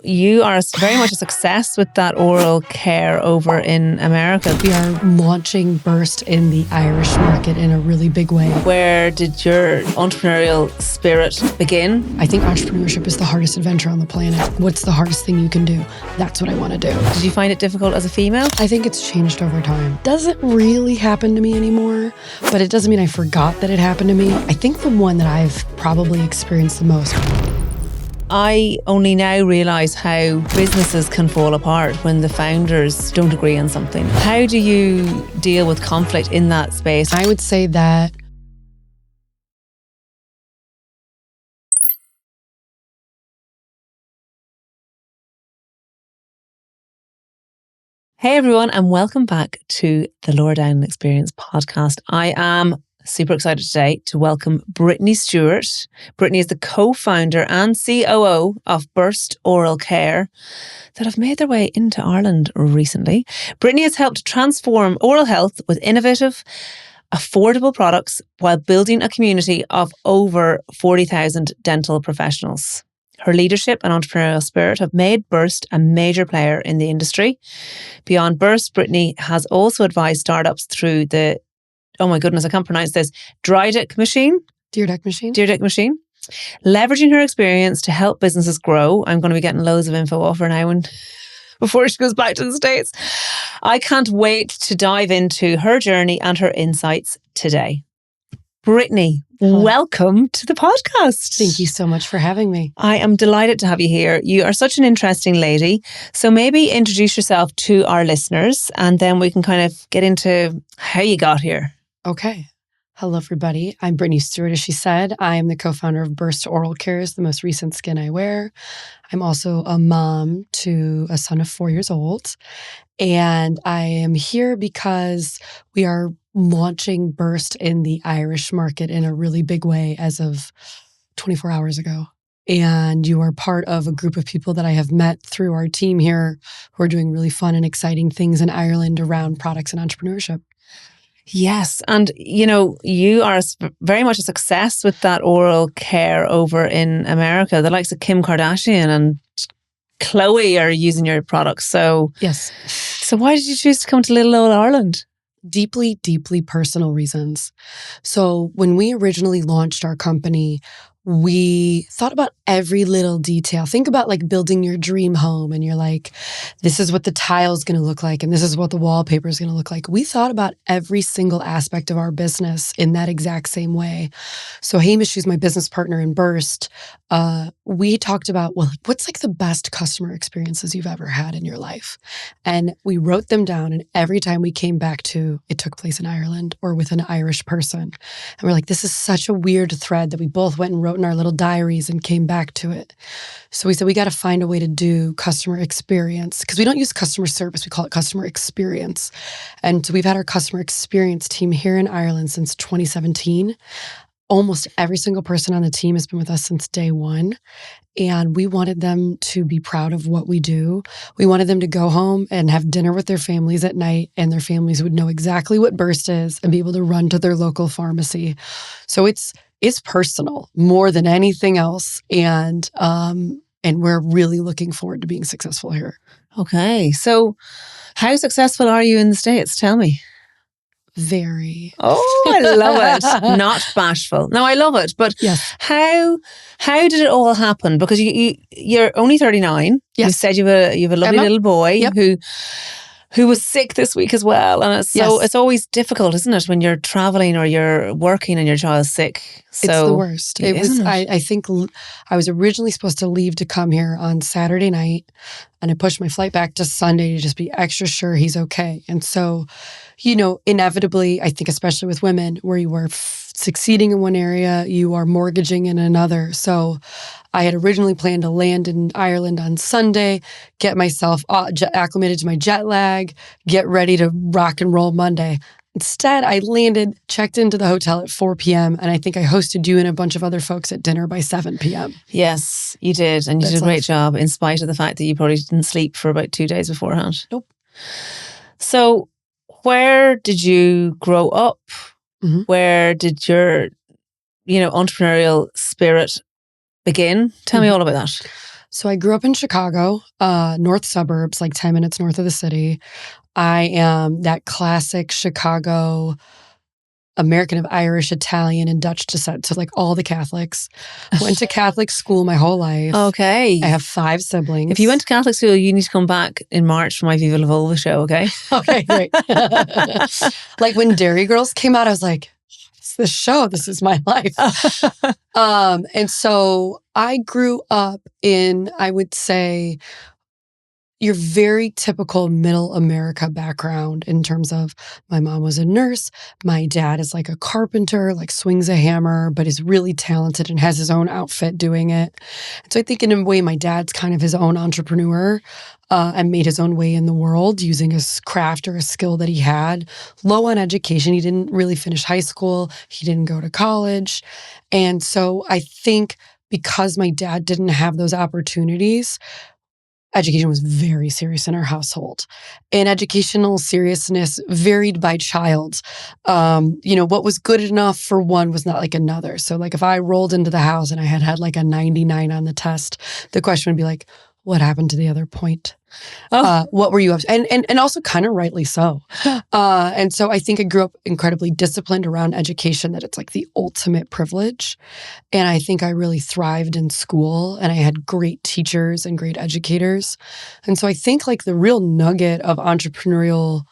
You are very much a success with that oral care over in America. We are launching Burst in the Irish market in a really big way. Where did your entrepreneurial spirit begin? I think entrepreneurship is the hardest adventure on the planet. What's the hardest thing you can do? That's what I want to do. Did you find it difficult as a female? I think it's changed over time. Doesn't really happen to me anymore, but it doesn't mean I forgot that it happened to me. I think the one that I've probably experienced the most. I only now realise how businesses can fall apart when the founders don't agree on something. How do you deal with conflict in that space? I would say that Hey everyone, and welcome back to the Lower Dowling Experience podcast. I am super excited today to welcome Brittany Stewart. Brittany is the co-founder and COO of Burst Oral Care that have made their way into Ireland recently. Brittany has helped transform oral health with innovative, affordable products while building a community of over 40,000 dental professionals. Her leadership and entrepreneurial spirit have made Burst a major player in the industry. Beyond Burst, Brittany has also advised startups through the, oh my goodness, I can't pronounce this, Deer machine. Leveraging her experience to help businesses grow. I'm going to be getting loads of info off her now before she goes back to the States. I can't wait to dive into her journey and her insights today. Brittany, welcome to the podcast. Thank you so much for having me. I am delighted to have you here. You are such an interesting lady. So maybe introduce yourself to our listeners and then we can kind of get into how you got here. Okay. Hello, everybody. I'm Brittany Stewart, as she said. I am the co-founder of Burst Oral Care, the most recent skin I wear. I'm also a mom to a son of 4 years old. And I am here because we are launching Burst in the Irish market in a really big way as of 24 hours ago. And you are part of a group of people that I have met through our team here who are doing really fun and exciting things in Ireland around products and entrepreneurship. Yes. And, you are very much a success with that oral care over in America. The likes of Kim Kardashian and Chloe are using your products. So, yes. So why did you choose to come to little old Ireland? Deeply, deeply personal reasons. So when we originally launched our company, we thought about every little detail. Think about like building your dream home and you're like, this is what the tile's going to look like and this is what the wallpaper is going to look like. We thought about every single aspect of our business in that exact same way. So Hamish, who's my business partner in Burst, we talked about, well, what's like the best customer experiences you've ever had in your life? And we wrote them down, and every time we came back to it took place in Ireland or with an Irish person. And we're like, this is such a weird thread that we both went and wrote in our little diaries and came back to it. So we said, we got to find a way to do customer experience, because we don't use customer service. We call it customer experience. And so we've had our customer experience team here in Ireland since 2017. Almost every single person on the team has been with us since day one. And we wanted them to be proud of what we do. We wanted them to go home and have dinner with their families at night, and their families would know exactly what Burst is and be able to run to their local pharmacy. So it's personal more than anything else. And we're really looking forward to being successful here. Okay. So how successful are you in the States? Tell me. Very. Oh, I love it. Not bashful. No, I love it. But yes. How did it all happen? Because you're only 39. Yes. You said you have a lovely little boy. Yep. who was sick this week as well. And it's always difficult, isn't it, when you're traveling or you're working and your child's sick. So it's the worst. I think I was originally supposed to leave to come here on Saturday night, and I pushed my flight back to Sunday to just be extra sure he's okay. And so, inevitably, I think especially with women, where you are succeeding in one area, you are mortgaging in another. So I had originally planned to land in Ireland on Sunday, get myself acclimated to my jet lag, get ready to rock and roll Monday. Instead, I landed, checked into the hotel at 4 p.m., and I think I hosted you and a bunch of other folks at dinner by 7 p.m. Yes, you did. And you did a great job, in spite of the fact that you probably didn't sleep for about 2 days beforehand. Nope. So where did you grow up? Mm-hmm. Where did your, entrepreneurial spirit begin? Tell me all about that. So I grew up in Chicago, north suburbs, like 10 minutes north of the city. I am that classic Chicago American of Irish, Italian, and Dutch descent. So like all the Catholics. Went to Catholic school my whole life. Okay. I have 5 siblings. If you went to Catholic school, you need to come back in March for my Viva La Volva show, okay? Okay, great. Like when Dairy Girls came out, I was like, it's this show. This is my life. And so I grew up in, I would say, your very typical middle America background in terms of my mom was a nurse. My dad is like a carpenter, like swings a hammer, but is really talented and has his own outfit doing it. And so I think in a way, my dad's kind of his own entrepreneur and made his own way in the world using his craft or a skill that he had. Low on education. He didn't really finish high school. He didn't go to college. And so I think because my dad didn't have those opportunities, education was very serious in our household. And educational seriousness varied by child. What was good enough for one was not like another. So like if I rolled into the house and I had like a 99 on the test, the question would be like, what happened to the other point? What were you up to? And also kind of rightly so. And so I think I grew up incredibly disciplined around education, that it's like the ultimate privilege. And I think I really thrived in school, and I had great teachers and great educators. And so I think like the real nugget of entrepreneurial,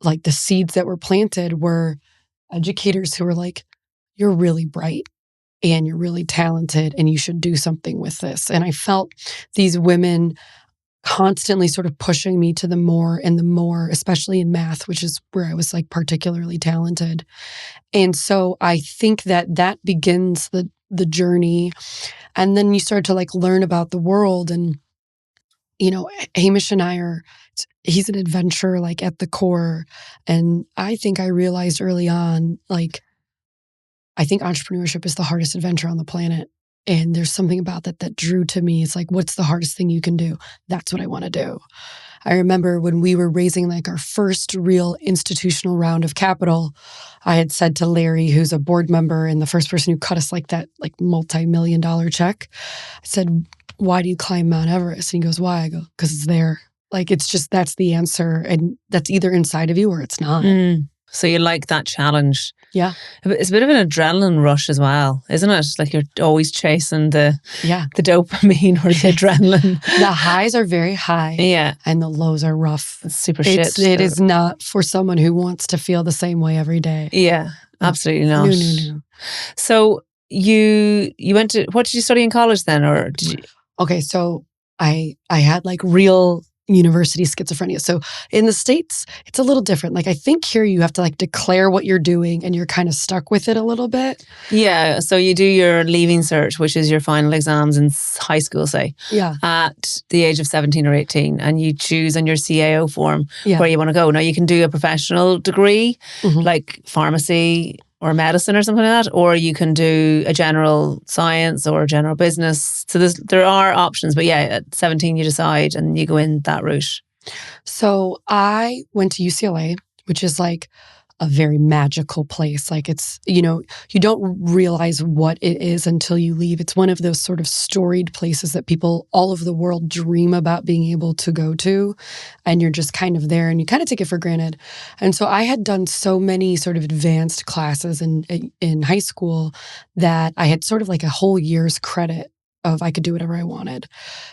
like the seeds that were planted, were educators who were like, you're really bright and you're really talented and you should do something with this. And I felt these women constantly sort of pushing me to the more and the more, especially in math, which is where I was like particularly talented. And so I think that begins the journey. And then you start to like learn about the world. And, Hamish and I he's an adventurer like at the core. And I think I realized early on, like, I think entrepreneurship is the hardest adventure on the planet. And there's something about that drew to me. It's like, what's the hardest thing you can do? That's what I want to do. I remember when we were raising like our first real institutional round of capital, I had said to Larry, who's a board member and the first person who cut us like that like multi-million-dollar check, I said, why do you climb Mount Everest? And he goes, why? I go, because it's there. Like, it's just, that's the answer. And that's either inside of you or it's not. So you like that challenge. Yeah. It's a bit of an adrenaline rush as well, isn't it? Like you're always chasing the dopamine or the adrenaline. The highs are very high. Yeah. And the lows are rough. It's super shit. It is not for someone who wants to feel the same way every day. Yeah, absolutely not. No. So you went to, what did you study in college then? Or did you? Okay, so I had like real university schizophrenia. So in the States, it's a little different. Like I think here you have to like declare what you're doing and you're kind of stuck with it a little bit. Yeah. So you do your leaving cert, which is your final exams in high school, say, at the age of 17 or 18, and you choose on your CAO form where you want to go. Now you can do a professional degree like pharmacy or medicine or something like that, or you can do a general science or general business. So there are options, but yeah, at 17 you decide and you go in that route. So I went to UCLA, which is like a very magical place. Like it's, you don't realize what it is until you leave. It's one of those sort of storied places that people all over the world dream about being able to go to. And you're just kind of there and you kind of take it for granted. And so I had done so many sort of advanced classes in high school that I had sort of like a whole year's credit of I could do whatever I wanted.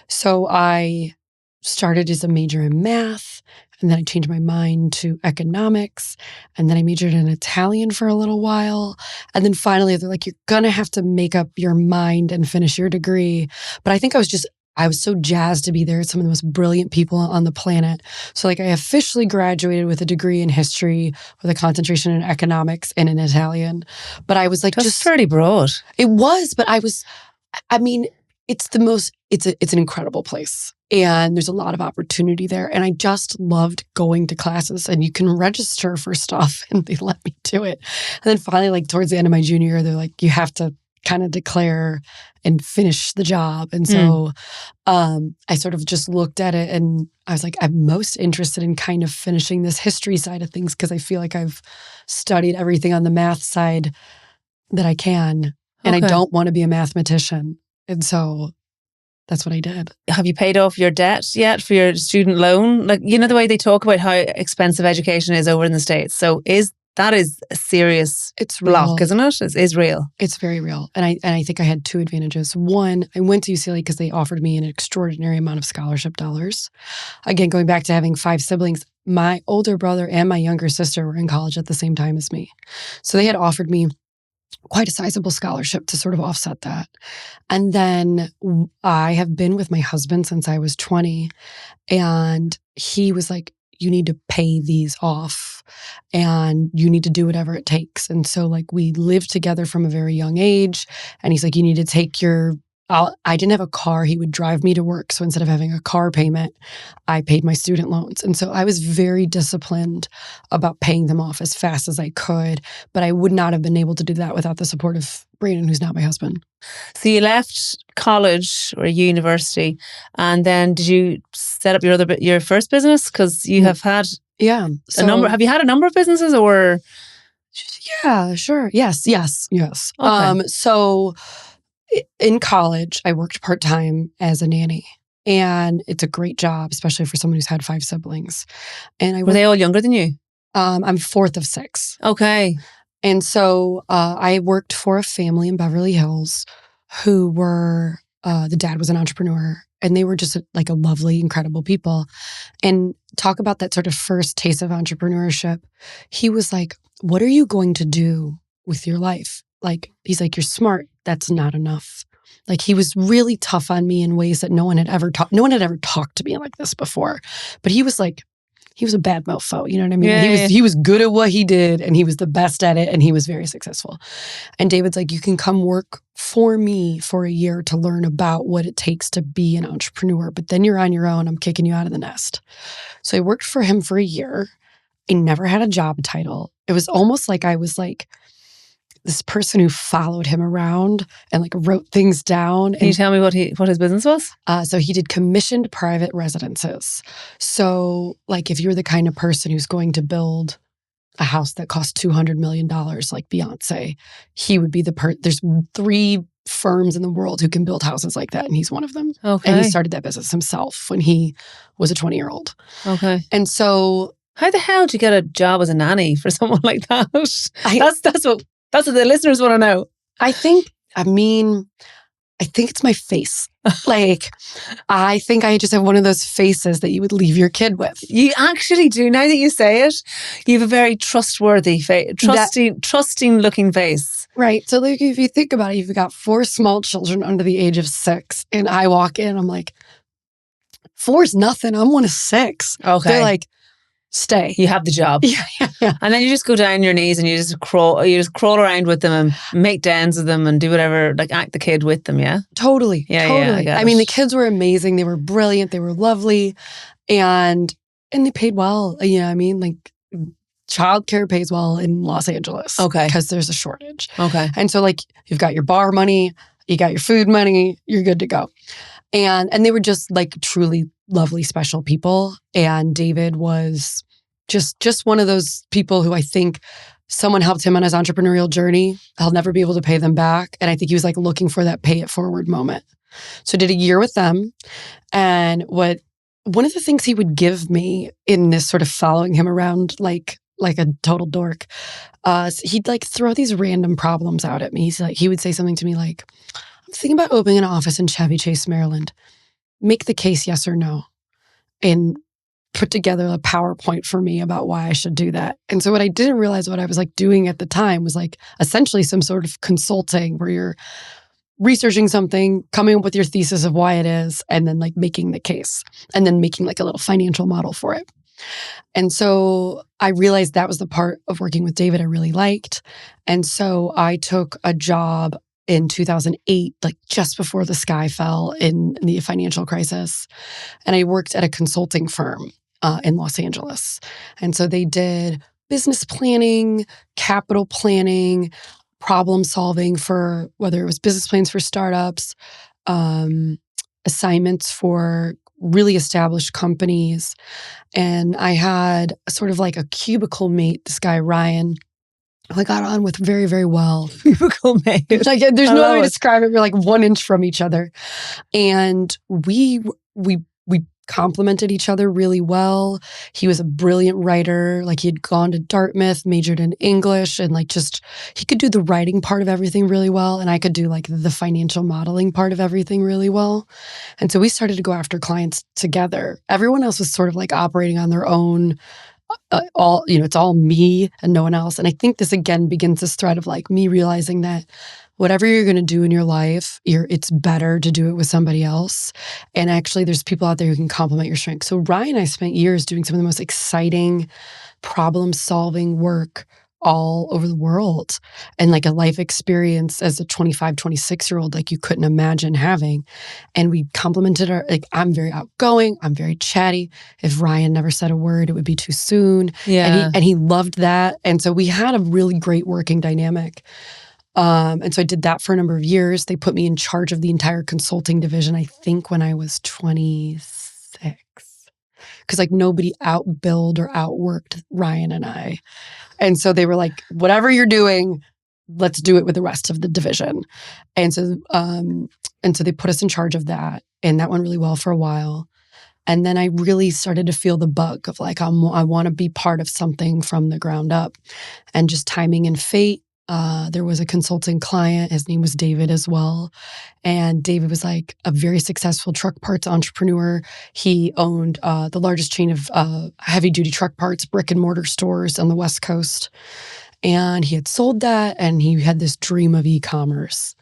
So I started as a major in math. And then I changed my mind to economics. And then I majored in Italian for a little while. And then finally, they're like, you're going to have to make up your mind and finish your degree. But I think I was so jazzed to be there. Some of the most brilliant people on the planet. So like I officially graduated with a degree in history with a concentration in economics and in Italian. But I was like, that's just fairly broad. It was, but it's an incredible place. And there's a lot of opportunity there. And I just loved going to classes, and you can register for stuff and they let me do it. And then finally, like towards the end of my junior year, they're like, you have to kind of declare and finish the job. And so I sort of just looked at it and I was like, I'm most interested in kind of finishing this history side of things because I feel like I've studied everything on the math side that I can. And I don't want to be a mathematician. And so That's what I did. Have you paid off your debt yet for your student loan? Like, you know, the way they talk about how expensive education is over in the States. So that is a serious block, isn't it? It is real. It's very real. And I think I had two advantages. One, I went to UCLA because they offered me an extraordinary amount of scholarship dollars. Again, going back to having 5 siblings, my older brother and my younger sister were in college at the same time as me. So they had offered me quite a sizable scholarship to sort of offset that. And then I have been with my husband since I was 20. And he was like, you need to pay these off and you need to do whatever it takes. And so like we lived together from a very young age. And he's like, you need to take I didn't have a car. He would drive me to work. So instead of having a car payment, I paid my student loans. And so I was very disciplined about paying them off as fast as I could. But I would not have been able to do that without the support of Brandon, who's not my husband. So you left college or university, and then did you set up your first business? Because you have had Have you had a number of businesses or? Yeah, sure. Yes. Okay. So in college, I worked part-time as a nanny, and it's a great job, especially for someone who's had 5 siblings. And were they all younger than you? I'm 4th of 6. Okay. And so I worked for a family in Beverly Hills who were, the dad was an entrepreneur, and they were just like a lovely, incredible people. And talk about that sort of first taste of entrepreneurship. He was like, what are you going to do with your life? Like, he's like, you're smart. That's not enough. Like, he was really tough on me in ways that no one had ever talked to me like this before. But he was like, he was a bad mofo. You know what I mean? Yeah, He was good at what he did, and he was the best at it, and he was very successful. And David's like, you can come work for me for a year to learn about what it takes to be an entrepreneur, but then you're on your own. I'm kicking you out of the nest. So I worked for him for a year. I never had a job title. It was almost like I was like this person who followed him around and like wrote things down. Can you tell me what his business was? So he did commissioned private residences. So like if you're the kind of person who's going to build a house that costs $200 million like Beyonce, he would be there's 3 firms in the world who can build houses like that, and he's one of them. Okay. And he started that business himself when he was a 20-year-old. Okay. And so how the hell do you get a job as a nanny for someone like that? That's what the listeners want to know. I think it's my face. Like, I think I just have one of those faces that you would leave your kid with. You actually do. Now that you say it, you have a very trustworthy face, trusting looking face. Right. So like, if you think about it, you've got 4 small children under the age of 6, and I walk in, I'm like, 4's nothing. I'm one of 6. Okay. They're like, stay. You have the job. Yeah. And then you just go down on your knees and you just crawl around with them and make dens with them and do whatever, like act the kid with them, yeah? Totally. Yeah, totally. I mean, the kids were amazing. They were brilliant. They were lovely. And they paid well. You know what I mean? Like, childcare pays well in Los Angeles. Okay. Because there's a shortage. Okay. And so like, you've got your bar money, you got your food money, you're good to go. And they were just like truly lovely, special people. And David was just one of those people who I think someone helped him on his entrepreneurial journey. He'll never be able to pay them back. And I think he was like looking for that pay it forward moment. So I did a year with them. And one of the things he would give me in this sort of following him around like a total dork, he'd like throw these random problems out at me. He would say something to me like, I'm thinking about opening an office in Chevy Chase, Maryland. Make the case yes or no. And put together a PowerPoint for me about why I should do that. And so what I didn't realize what I was like doing at the time was like essentially some sort of consulting where you're researching something, coming up with your thesis of why it is, and then like making the case and then making like a little financial model for it. And so I realized that was the part of working with David I really liked. And so I took a job in 2008, like just before the sky fell in the financial crisis. And I worked at a consulting firm in Los Angeles. And so they did business planning, capital planning, problem solving for whether it was business plans for startups, assignments for really established companies. And I had sort of like a cubicle mate, this guy, Ryan, I got on with very, very well. Cubicle mate. Like, there's I no love other way to it. describe it. We're like 1 inch from each other. And we complemented each other really well. He was a brilliant writer. Like, he had gone to Dartmouth, majored in English, and like just he could do the writing part of everything really well. And I could do like the financial modeling part of everything really well. And so we started to go after clients together. Everyone else was sort of like operating on their own. It's all me and no one else. And I think this again begins this thread of like me realizing that whatever you're going to do in your life, it's better to do it with somebody else. And actually, there's people out there who can complement your strengths. So Ryan and I spent years doing some of the most exciting problem-solving work all over the world, and like a life experience as a 25, 26-year-old like you couldn't imagine having. And we complemented I'm very outgoing, I'm very chatty. If Ryan never said a word, it would be too soon. Yeah. And he loved that. And so we had a really great working dynamic. And so I did that for a number of years. They put me in charge of the entire consulting division, I think when I was 26. Because like nobody outbilled or outworked Ryan and I. And so they were like, whatever you're doing, let's do it with the rest of the division. And so they put us in charge of that. And that went really well for a while. And then I really started to feel the bug of like, I want to be part of something from the ground up. And just timing and fate. There was a consulting client. His name was David as well. And David was like a very successful truck parts entrepreneur. He owned the largest chain of heavy duty truck parts, brick and mortar stores on the West Coast. And he had sold that, and he had this dream of e-commerce.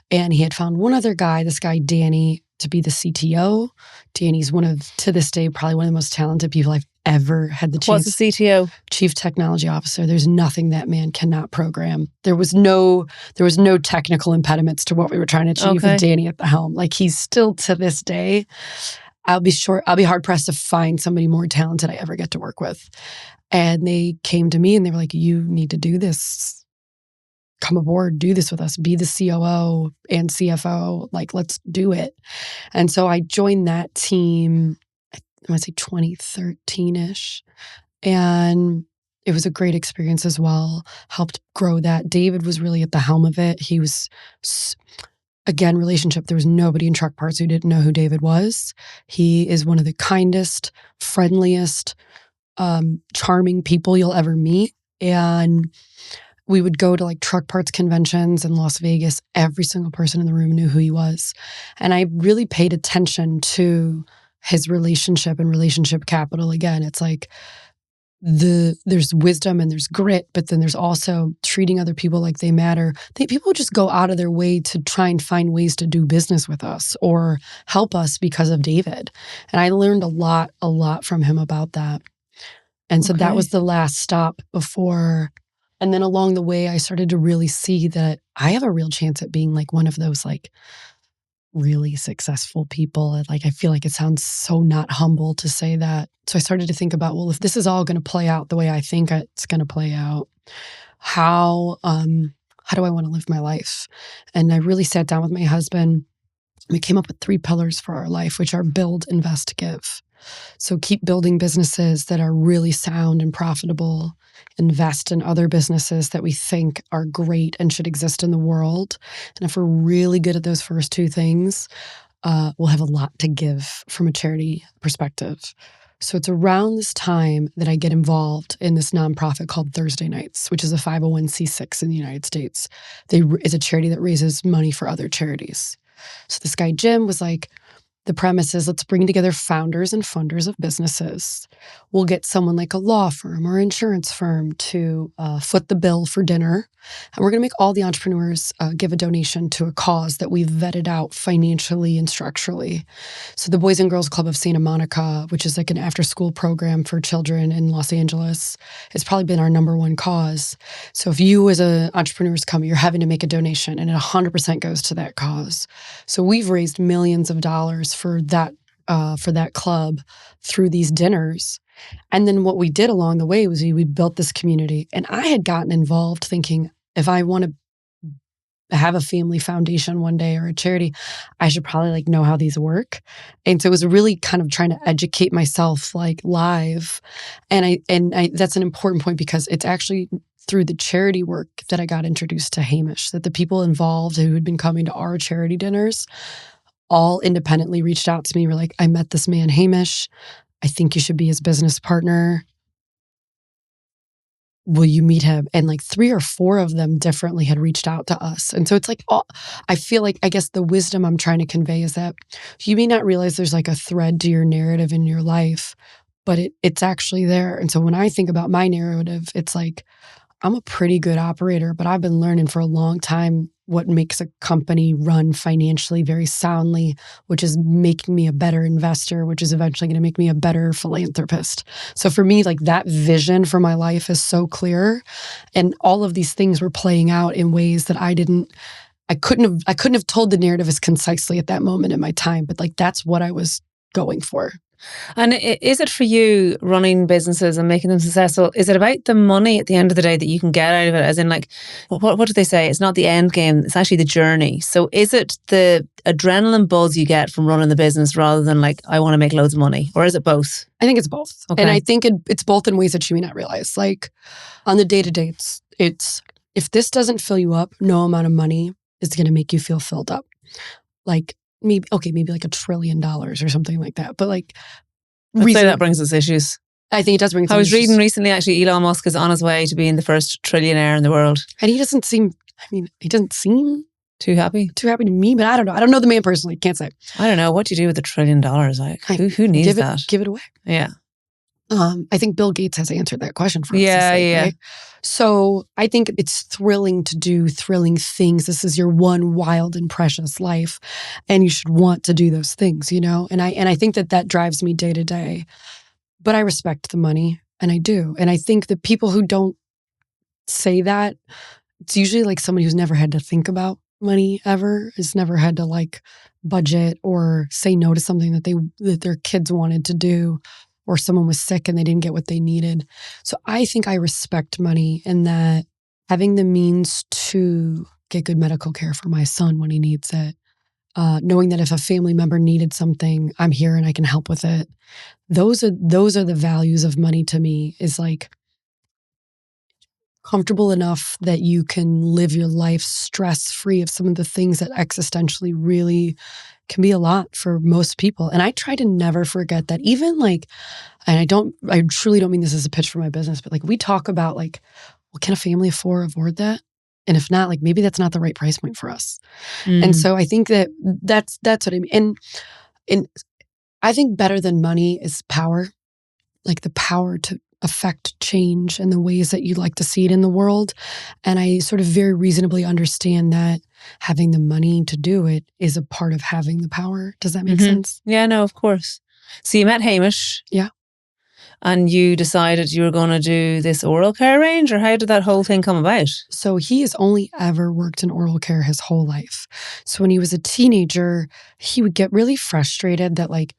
And he had found one other guy, this guy, Danny, to be the CTO. Danny's to this day, probably one of the most talented people I've ever had the chance. What's the CTO? Chief Technology Officer. There's nothing that man cannot program. There was no technical impediments to what we were trying to achieve with Danny at the helm. Like, he's still to this day, I'll be hard pressed to find somebody more talented I ever get to work with. And they came to me and they were like, you need to do this. Come aboard, do this with us, be the COO and CFO. Like, let's do it. And so I joined that team, I want to say 2013-ish. And it was a great experience as well. Helped grow that. David was really at the helm of it. He was, again, relationship. There was nobody in truck parts who didn't know who David was. He is one of the kindest, friendliest, charming people you'll ever meet. And we would go to like truck parts conventions in Las Vegas. Every single person in the room knew who he was. And I really paid attention to his relationship and relationship capital. Again, it's like there's wisdom and there's grit, but then there's also treating other people like they matter. People just go out of their way to try and find ways to do business with us or help us because of David. And I learned a lot from him about that. And so that was the last stop before. And then along the way, I started to really see that I have a real chance at being like one of those like really successful people. Like, I feel like it sounds so not humble to say that. So I started to think about, well, if this is all going to play out the way I think it's going to play out, how do I want to live my life? And I really sat down with my husband. We came up with 3 pillars for our life, which are build, invest, give. So keep building businesses that are really sound and profitable. Invest in other businesses that we think are great and should exist in the world. And if we're really good at those first 2 things, we'll have a lot to give from a charity perspective. So it's around this time that I get involved in this nonprofit called Thursday Nights, which is a 501c6 in the United States. It's a charity that raises money for other charities. So this guy, Jim, was like, the premise is let's bring together founders and funders of businesses. We'll get someone like a law firm or insurance firm to foot the bill for dinner. And we're going to make all the entrepreneurs give a donation to a cause that we've vetted out financially and structurally. So the Boys and Girls Club of Santa Monica, which is like an after-school program for children in Los Angeles, has probably been our number 1 cause. So if you as an entrepreneur's company, you're having to make a donation and it 100% goes to that cause. So we've raised millions of dollars for that club through these dinners. And then what we did along the way was we built this community. And I had gotten involved thinking, if I want to have a family foundation one day or a charity, I should probably like know how these work. And so it was really kind of trying to educate myself like live. And I that's an important point because it's actually through the charity work that I got introduced to Hamish, that the people involved who had been coming to our charity dinners all independently reached out to me, were like, I met this man, Hamish. I think you should be his business partner. Will you meet him? And like 3 or 4 of them differently had reached out to us. And so it's like, I feel like, I guess the wisdom I'm trying to convey is that you may not realize there's like a thread to your narrative in your life, but it's actually there. And so when I think about my narrative, it's like, I'm a pretty good operator, but I've been learning for a long time what makes a company run financially very soundly, which is making me a better investor, which is eventually going to make me a better philanthropist. So for me, like that vision for my life is so clear. And all of these things were playing out in ways that I couldn't have told the narrative as concisely at that moment in my time, but like that's what I was going for. And is it for you running businesses and making them successful? Is it about the money at the end of the day that you can get out of it? As in, like, what do they say? It's not the end game. It's actually the journey. So is it the adrenaline buzz you get from running the business rather than like, I want to make loads of money? Or is it both? I think it's both. Okay. And I think it's both in ways that you may not realize. Like on the day-to-day, it's if this doesn't fill you up, no amount of money is going to make you feel filled up. Like maybe like $1 trillion or something like that. But like, I'd say that brings us issues. I think it does bring us issues. I was reading recently, actually, Elon Musk is on his way to being the first trillionaire in the world. And he doesn't seem too happy. Too happy to me, but I don't know. I don't know the man personally. Can't say. I don't know. What do you do with $1 trillion? Like, who needs that? Give it away. Yeah. I think Bill Gates has answered that question for us. Yeah. Right? So I think it's thrilling to do thrilling things. This is your one wild and precious life, and you should want to do those things, you know? And I think that drives me day to day. But I respect the money, and I do. And I think the people who don't say that, it's usually like somebody who's never had to think about money ever, has never had to like budget or say no to something that their kids wanted to do, or someone was sick and they didn't get what they needed. So I think I respect money, and that having the means to get good medical care for my son when he needs it, knowing that if a family member needed something, I'm here and I can help with it. Those are the values of money to me, is like comfortable enough that you can live your life stress-free of some of the things that existentially really can be a lot for most people. And I try to never forget that. Even like, and I truly don't mean this as a pitch for my business, but like we talk about like, well, can a family afford that? And if not, like maybe that's not the right price point for us. And so I think that's what I mean. And I think better than money is power, like the power to affect change in the ways that you'd like to see it in the world. And I sort of very reasonably understand that having the money to do it is a part of having the power. Does that make sense? Yeah, no, of course. So you met Hamish. Yeah. And you decided you were going to do this oral care range, or how did that whole thing come about? So he has only ever worked in oral care his whole life. So when he was a teenager, he would get really frustrated that like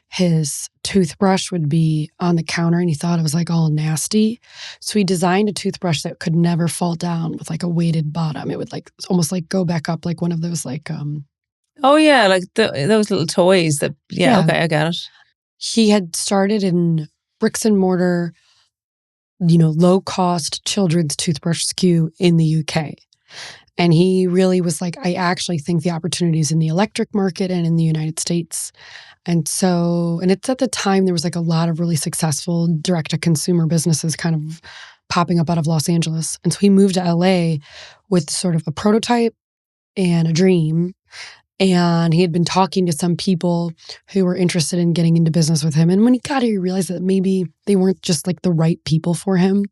his toothbrush would be on the counter and he thought it was like all nasty. So he designed a toothbrush that could never fall down with like a weighted bottom. It would like almost like go back up like one of those like oh yeah, like those little toys that yeah, okay, I get it. He had started in bricks and mortar, low cost children's toothbrush SKU in the UK. And he really was like, I actually think the opportunities in the electric market and in the United States. And it's at the time there was like a lot of really successful direct-to-consumer businesses kind of popping up out of Los Angeles. And so he moved to LA with sort of a prototype and a dream. And he had been talking to some people who were interested in getting into business with him. And when he got here, he realized that maybe they weren't just like the right people for him.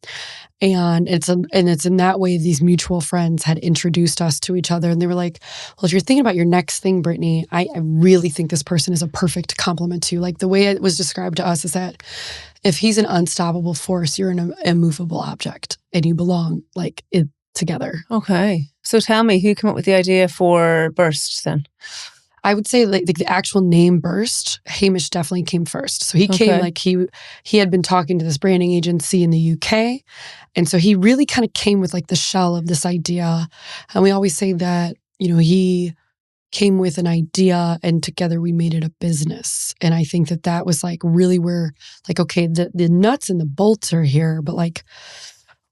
And it's in that way these mutual friends had introduced us to each other. And they were like, well, if you're thinking about your next thing, Brittany, I really think this person is a perfect complement to you. Like the way it was described to us is that if he's an unstoppable force, you're an immovable object and you belong like it together. Okay. So tell me, who came up with the idea for Burst then? I would say like the actual name Burst, Hamish definitely came first. So he came like he had been talking to this branding agency in the UK. And so he really kind of came with like the shell of this idea. And we always say that, he came with an idea and together we made it a business. And I think that was like really where like, okay, the nuts and the bolts are here, but like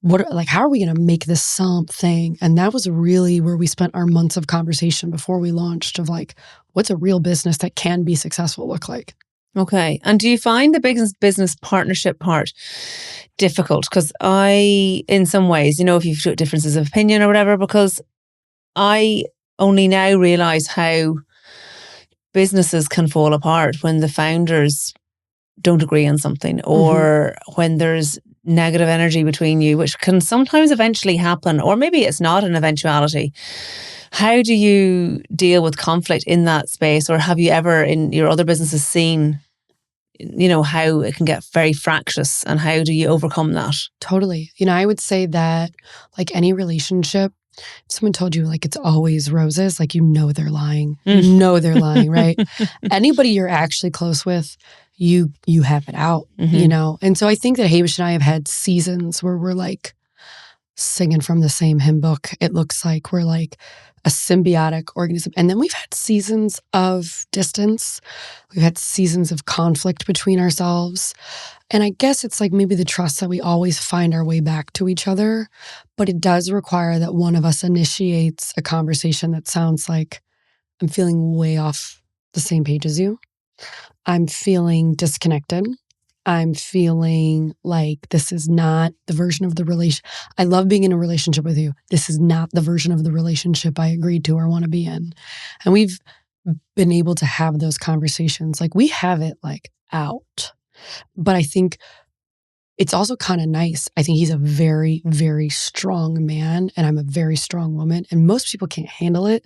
how are we going to make this something? And that was really where we spent our months of conversation before we launched of like, what's a real business that can be successful look like? Okay. And do you find the business partnership part difficult? Because in some ways, if you've differences of opinion or whatever, because I only now realize how businesses can fall apart when the founders don't agree on something, or when there's negative energy between you, which can sometimes eventually happen, or maybe it's not an eventuality. How do you deal with conflict in that space? Or have you ever in your other businesses seen, how it can get very fractious, and how do you overcome that? Totally. I would say that like any relationship, if someone told you like it's always roses, like they're lying. They're lying, right? Anybody you're actually close with, you have it out, And so I think that Hamish and I have had seasons where we're like singing from the same hymn book. It looks like we're like a symbiotic organism. And then we've had seasons of distance. We've had seasons of conflict between ourselves. And I guess it's like maybe the trust that we always find our way back to each other. But it does require that one of us initiates a conversation that sounds like, I'm feeling way off the same page as you. I'm feeling disconnected. I'm feeling like this is not the version of the relation. I love being in a relationship with you. This is not the version of the relationship I agreed to or want to be in. And we've been able to have those conversations. Like we have it like out. But I think it's also kind of nice. I think he's a very, very strong man and I'm a very strong woman. And most people can't handle it.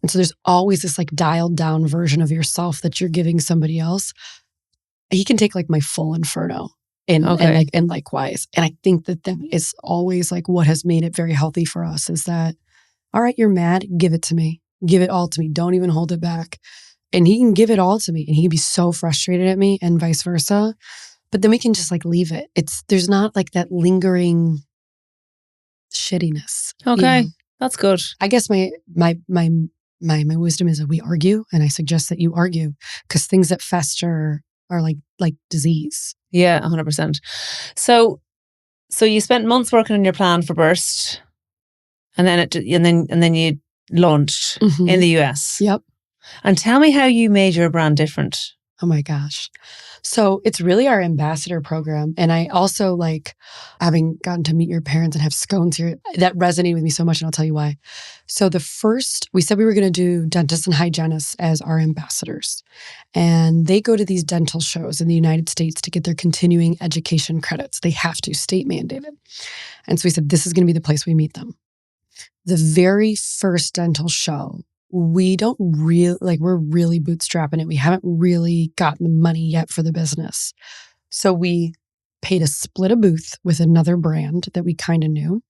And so there's always this like dialed down version of yourself that you're giving somebody else. He can take like my full inferno and likewise. And I think that is always like what has made it very healthy for us is that, all right, you're mad, give it to me. Give it all to me. Don't even hold it back. And he can give it all to me and he can be so frustrated at me and vice versa. But then we can just like leave it. There's not like that lingering shittiness. Okay. That's good. I guess my wisdom is that we argue, and I suggest that you argue because things that fester are like disease. Yeah, 100%. So you spent months working on your plan for Burst, and then you launched in the US. Yep. And tell me how you made your brand different. Oh my gosh. So it's really our ambassador program. And I also like having gotten to meet your parents and have scones here. That resonated with me so much and I'll tell you why. So we said we were going to do dentists and hygienists as our ambassadors. And they go to these dental shows in the United States to get their continuing education credits. They have to, state mandated. And so we said, this is going to be the place we meet them. The very first dental show, we're really bootstrapping it. We haven't really gotten the money yet for the business. So we paid to split a booth with another brand that we kind of knew.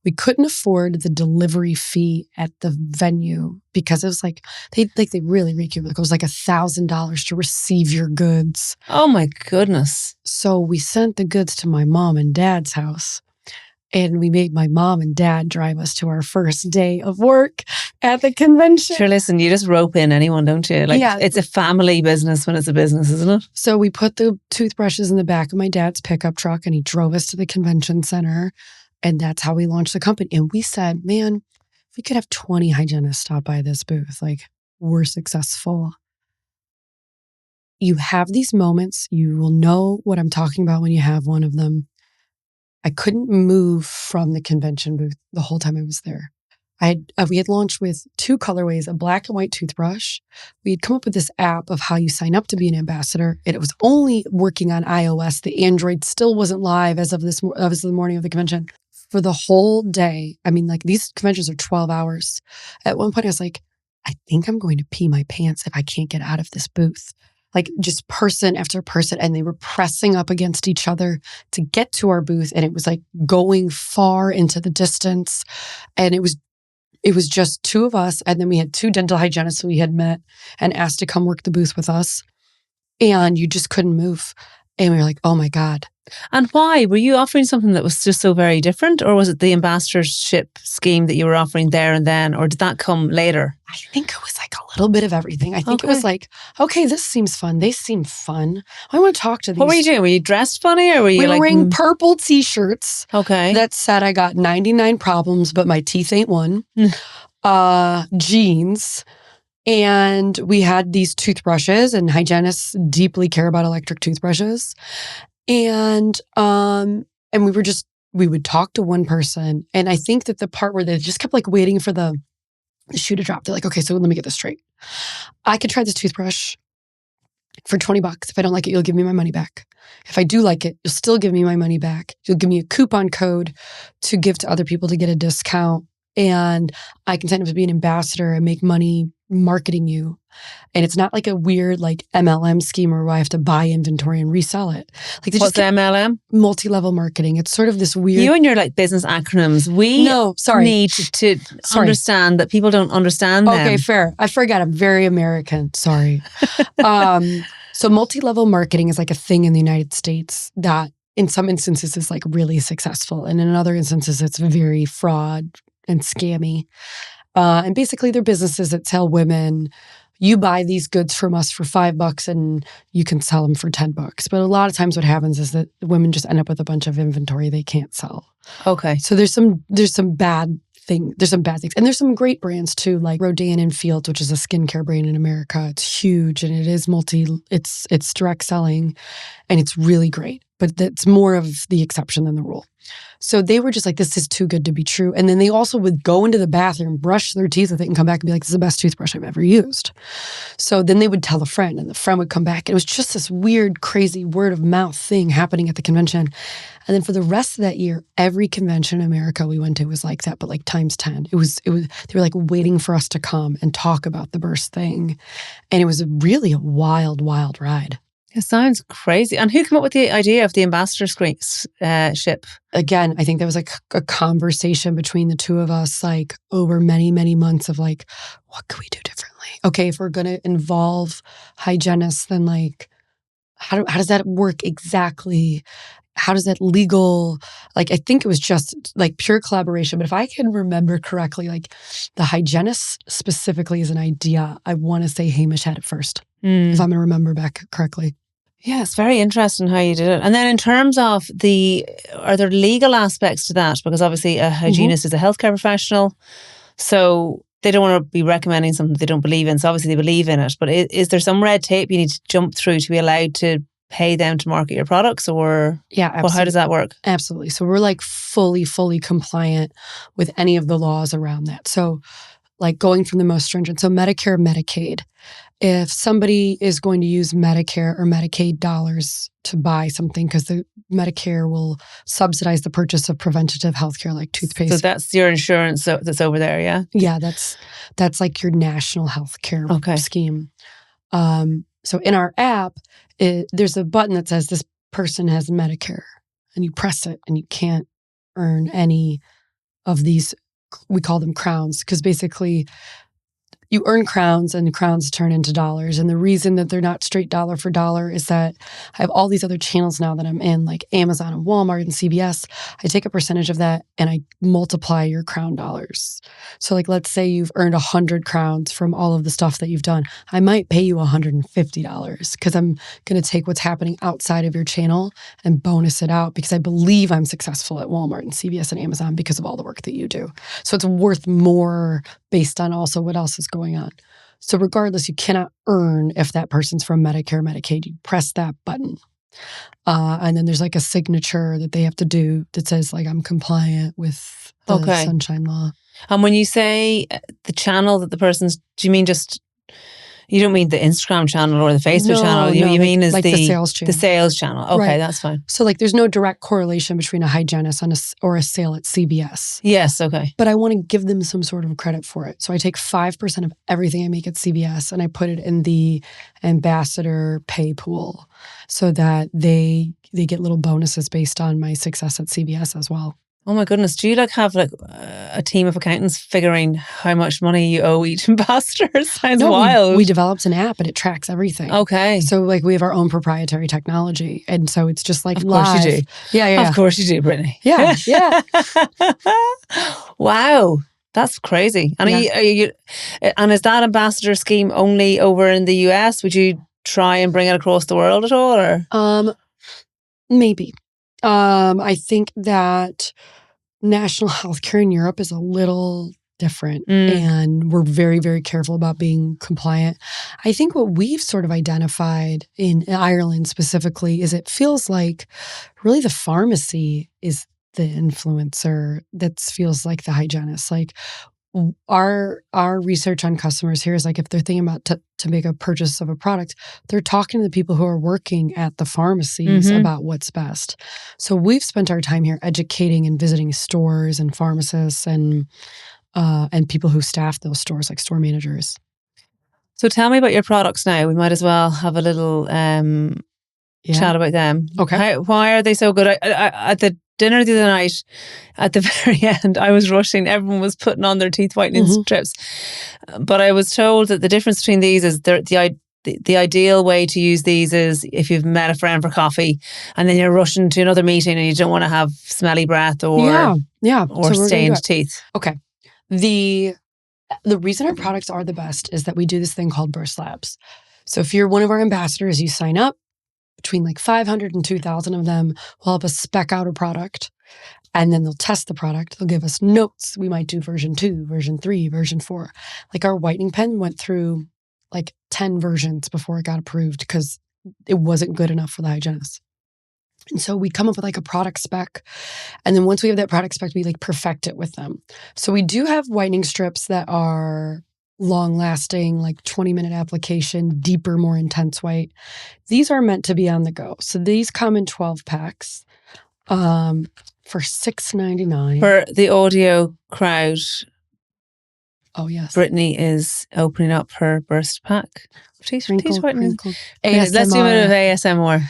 We couldn't afford the delivery fee at the venue because it was like, they really recoup. It was like $1,000 to receive your goods. Oh my goodness. So we sent the goods to my mom and dad's house. And we made my mom and dad drive us to our first day of work at the convention. Sure, listen, you just rope in anyone, don't you? It's a family business when it's a business, isn't it? So we put the toothbrushes in the back of my dad's pickup truck and he drove us to the convention center. And that's how we launched the company. And we said, man, if we could have 20 hygienists stop by this booth, like we're successful. You have these moments. You will know what I'm talking about when you have one of them. I couldn't move from the convention booth the whole time I was there. We had launched with 2 colorways, a black and white toothbrush. We had come up with this app of how you sign up to be an ambassador. And it was only working on iOS. The Android still wasn't live as of the morning of the convention. For the whole day, I mean, like these conventions are 12 hours. At one point I was like, I think I'm going to pee my pants if I can't get out of this booth. Like just person after person. And they were pressing up against each other to get to our booth. And it was like going far into the distance. And it was just 2 of us. And then we had 2 dental hygienists we had met and asked to come work the booth with us. And you just couldn't move. And we were like, oh my God. And why? Were you offering something that was just so very different? Or was it the ambassadorship scheme that you were offering there and then? Or did that come later? I think it was like a little bit of everything. I think it was like, okay, this seems fun. They seem fun. I want to talk to these. What were you doing? Were you dressed funny or were you We were like wearing purple t-shirts that said I got 99 problems, but my teeth ain't one. Jeans. And we had these toothbrushes, and hygienists deeply care about electric toothbrushes. And we would talk to one person. And I think that the part where they just kept like waiting for the shoe to drop, they're like, okay, so let me get this straight. I could try this toothbrush for $20. If I don't like it, you'll give me my money back. If I do like it, you'll still give me my money back. You'll give me a coupon code to give to other people to get a discount. And I can sign up to be an ambassador and make money marketing you. And it's not like a weird like MLM scheme where I have to buy inventory and resell it. Like what's MLM? Multi-level marketing. It's sort of this weird... You and your like business acromonyms. We need to understand that people don't understand them. Okay, fair. I forgot. I'm very American. Sorry. So multi-level marketing is like a thing in the United States that in some instances is like really successful. And in other instances, it's very fraud and scammy. And basically they're businesses that tell women, you buy these goods from us for $5 and you can sell them for $10. But a lot of times what happens is that women just end up with a bunch of inventory they can't sell. Okay. So there's some bad things. There's some bad things. And there's some great brands too, like Rodan and Fields, which is a skincare brand in America. It's huge and it is it's direct selling and it's really great. But that's more of the exception than the rule. So they were just like, this is too good to be true. And then they also would go into the bathroom, brush their teeth with it and come back and be like, this is the best toothbrush I've ever used. So then they would tell a friend and the friend would come back. And it was just this weird, crazy word of mouth thing happening at the convention. And then for the rest of that year, every convention in America we went to was like that, but like times 10. It was, they were like waiting for us to come and talk about the burst thing. And it was really a wild, wild ride. It sounds crazy. And who came up with the idea of the ambassador ship? Again, I think there was like a conversation between the two of us, like over many, many months of like, what could we do differently? Okay, if we're going to involve hygienists, then like, how does that work exactly? How does that legal, like, I think it was just like pure collaboration. But if I can remember correctly, like the hygienist specifically is an idea. I want to say Hamish had it first, if I'm going to remember back correctly. Yeah, it's very interesting how you did it. And then in terms of are there legal aspects to that? Because obviously a hygienist is a healthcare professional. So they don't want to be recommending something they don't believe in. So obviously they believe in it. But is there some red tape you need to jump through to be allowed to pay them to market your products? Or well, how does that work? Absolutely. So we're like fully compliant with any of the laws around that. So like going from the most stringent. So Medicare, Medicaid. If somebody is going to use Medicare or Medicaid dollars to buy something, because the Medicare will subsidize the purchase of preventative healthcare like toothpaste. So that's your insurance that's over there, yeah? Yeah, that's like your national healthcare scheme. So in our app, there's a button that says this person has Medicare, and you press it and you can't earn any of these, we call them crowns, because basically you earn crowns and crowns turn into dollars. And the reason that they're not straight dollar for dollar is that I have all these other channels now that I'm in, like Amazon and Walmart and CVS. I take a percentage of that and I multiply your crown dollars. So like, let's say you've earned 100 crowns from all of the stuff that you've done. I might pay you $150 because I'm going to take what's happening outside of your channel and bonus it out because I believe I'm successful at Walmart and CVS and Amazon because of all the work that you do. So it's worth more based on also what else is going on. So regardless, you cannot earn if that person's from Medicare, Medicaid. You press that button. And then there's like a signature that they have to do that says like, I'm compliant with the Sunshine Law. And when you say the channel that the person's, do you mean just, you don't mean the Instagram channel or the Facebook channel? You mean is like the sales channel. The sales channel. Okay, that's fine. So like there's no direct correlation between a hygienist or a sale at CVS. Yes, okay. But I want to give them some sort of credit for it. So I take 5% of everything I make at CVS and I put it in the ambassador pay pool so that they get little bonuses based on my success at CVS as well. Oh my goodness. Do you like have like a team of accountants figuring how much money you owe each ambassador? Sounds wild. We developed an app and it tracks everything. Okay. So like we have our own proprietary technology. And so it's just like Of course you do. Yeah. Of course you do, Brittany. Yeah. Wow. That's crazy. And Yeah. and is that ambassador scheme only over in the US? Would you try and bring it across the world at all, or? Maybe. I think that national healthcare in Europe is a little different, and we're very, very careful about being compliant. I think what we've sort of identified in Ireland specifically is it feels like really the pharmacy is the influencer that feels like the hygienist. Like our research on customers here is like if they're thinking about to make a purchase of a product, they're talking to the people who are working at the pharmacies about what's best. So we've spent our time here educating and visiting stores and pharmacists and people who staff those stores, like store managers. So tell me about your products now. We might as well have a little chat about them. Okay. Why are they so good? I, at the dinner the other night, at the very end, I was rushing. Everyone was putting on their teeth whitening strips. But I was told that the difference between these is the ideal way to use these is if you've met a friend for coffee and then you're rushing to another meeting and you don't want to have smelly breath or stained teeth. Okay. The reason our products are the best is that we do this thing called Burst Labs. So if you're one of our ambassadors, you sign up. Between like 500 and 2,000 of them will help us spec out a product, and then they'll test the product. They'll give us notes. We might do version 2, version 3, version 4. Like our whitening pen went through like 10 versions before it got approved because it wasn't good enough for the hygienist. And so we come up with like a product spec. And then once we have that product spec, we like perfect it with them. So we do have whitening strips that are long lasting, like 20-minute application, deeper, more intense white. These are meant to be on the go. So these come in 12 packs for $6.99. For the audio crowd, oh yes, Brittany is opening up her burst pack. Teeth whitening. ASMR. Let's do a bit of ASMR.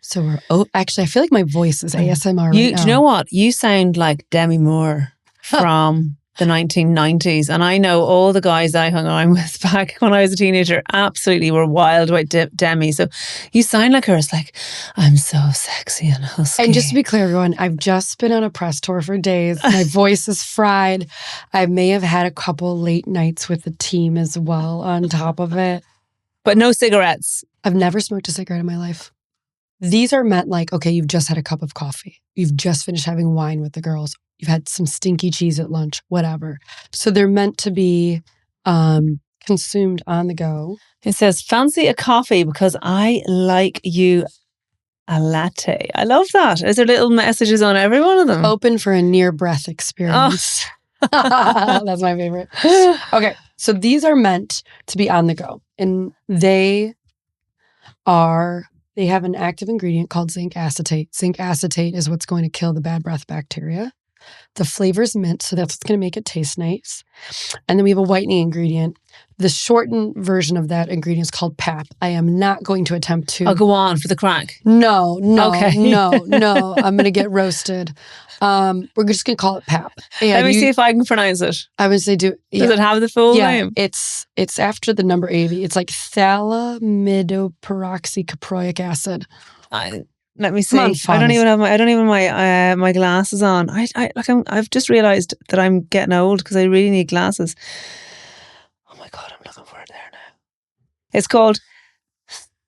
So actually, I feel like my voice is ASMR right now. Do you know what? You sound like Demi Moore from the 1990s. And I know all the guys I hung on with back when I was a teenager absolutely were wild about Demi. So you sound like her. It's like, I'm so sexy and husky. And just to be clear, everyone, I've just been on a press tour for days. My voice is fried. I may have had a couple late nights with the team as well on top of it. But no cigarettes. I've never smoked a cigarette in my life. These are meant like, okay, you've just had a cup of coffee. You've just finished having wine with the girls. You've had some stinky cheese at lunch, whatever. So they're meant to be consumed on the go. It says, fancy a coffee because I like you a latte. I love that. Is there little messages on every one of them? Open for a near breath experience. Oh. That's my favorite. Okay, so these are meant to be on the go. And they have an active ingredient called zinc acetate. Zinc acetate is what's going to kill the bad breath bacteria. The flavor's mint, so that's what's going to make it taste nice. And then we have a whitening ingredient. The shortened version of that ingredient is called PAP. I am not going to attempt to... I'll go on for the crack. No. Okay. No. I'm going to get roasted. We're just going to call it PAP. Let me see if I can pronounce it. I would say Does it have the full name? It's after the number 80. It's like phthalamidoperoxycaproic acid. Let me see. I don't even have my glasses on. I've just realized that I'm getting old because I really need glasses. Oh my God, I'm looking for it there now. It's called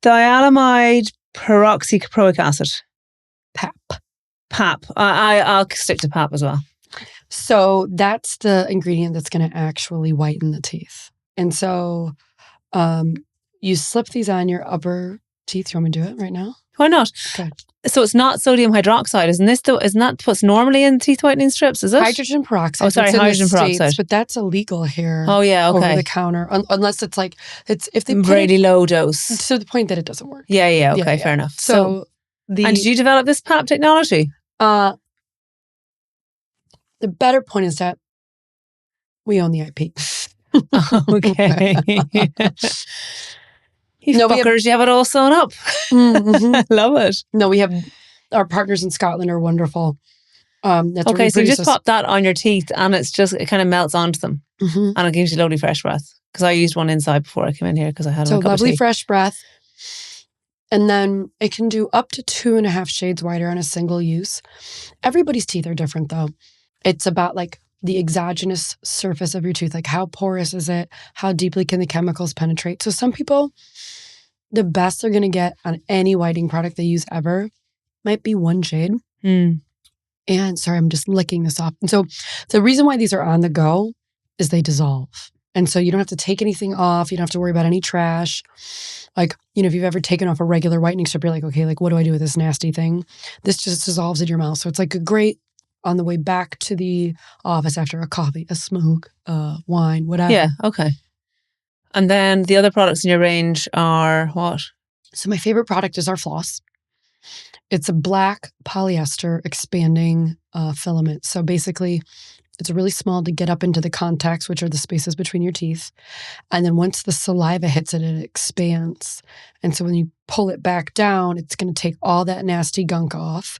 thialamide peroxycaproic acid. PAP. PAP. I'll stick to PAP as well. So that's the ingredient that's going to actually whiten the teeth. And so you slip these on your upper teeth. You want me to do it right now? Why not? Okay. So it's not sodium hydroxide, isn't that what's normally in teeth whitening strips, is it? Hydrogen peroxide. Oh, sorry, hydrogen peroxide. But that's illegal here. Oh, yeah, okay. Over the counter, unless it's like, if they really low dose. To the point that it doesn't work. Yeah, okay, fair enough. So and did you develop this PAP technology? The better point is that we own the IP. Okay. You fuckers, you have it all sewn up. Mm-hmm. I love it. No, we have our partners in Scotland are wonderful. That's okay, so you just pop that on your teeth and it kind of melts onto them. Mm-hmm. And it gives you lovely fresh breath. Because I used one inside before I came in here because I had a lovely fresh breath. And then it can do up to 2.5 shades whiter on a single use. Everybody's teeth are different though. It's about like the exogenous surface of your tooth. Like how porous is it? How deeply can the chemicals penetrate? So some people, the best they're going to get on any whitening product they use ever might be one shade. And sorry, I'm just licking this off. And so the reason why these are on the go is they dissolve. And so you don't have to take anything off. You don't have to worry about any trash. Like, if you've ever taken off a regular whitening strip, you're like, okay, like what do I do with this nasty thing? This just dissolves in your mouth. So it's like a great on the way back to the office after a coffee, a smoke, wine, whatever. Yeah, okay. And then the other products in your range are what? So my favorite product is our floss. It's a black polyester expanding filament. So basically, it's really small to get up into the contacts, which are the spaces between your teeth. And then once the saliva hits it, it expands. And so when you pull it back down, it's going to take all that nasty gunk off.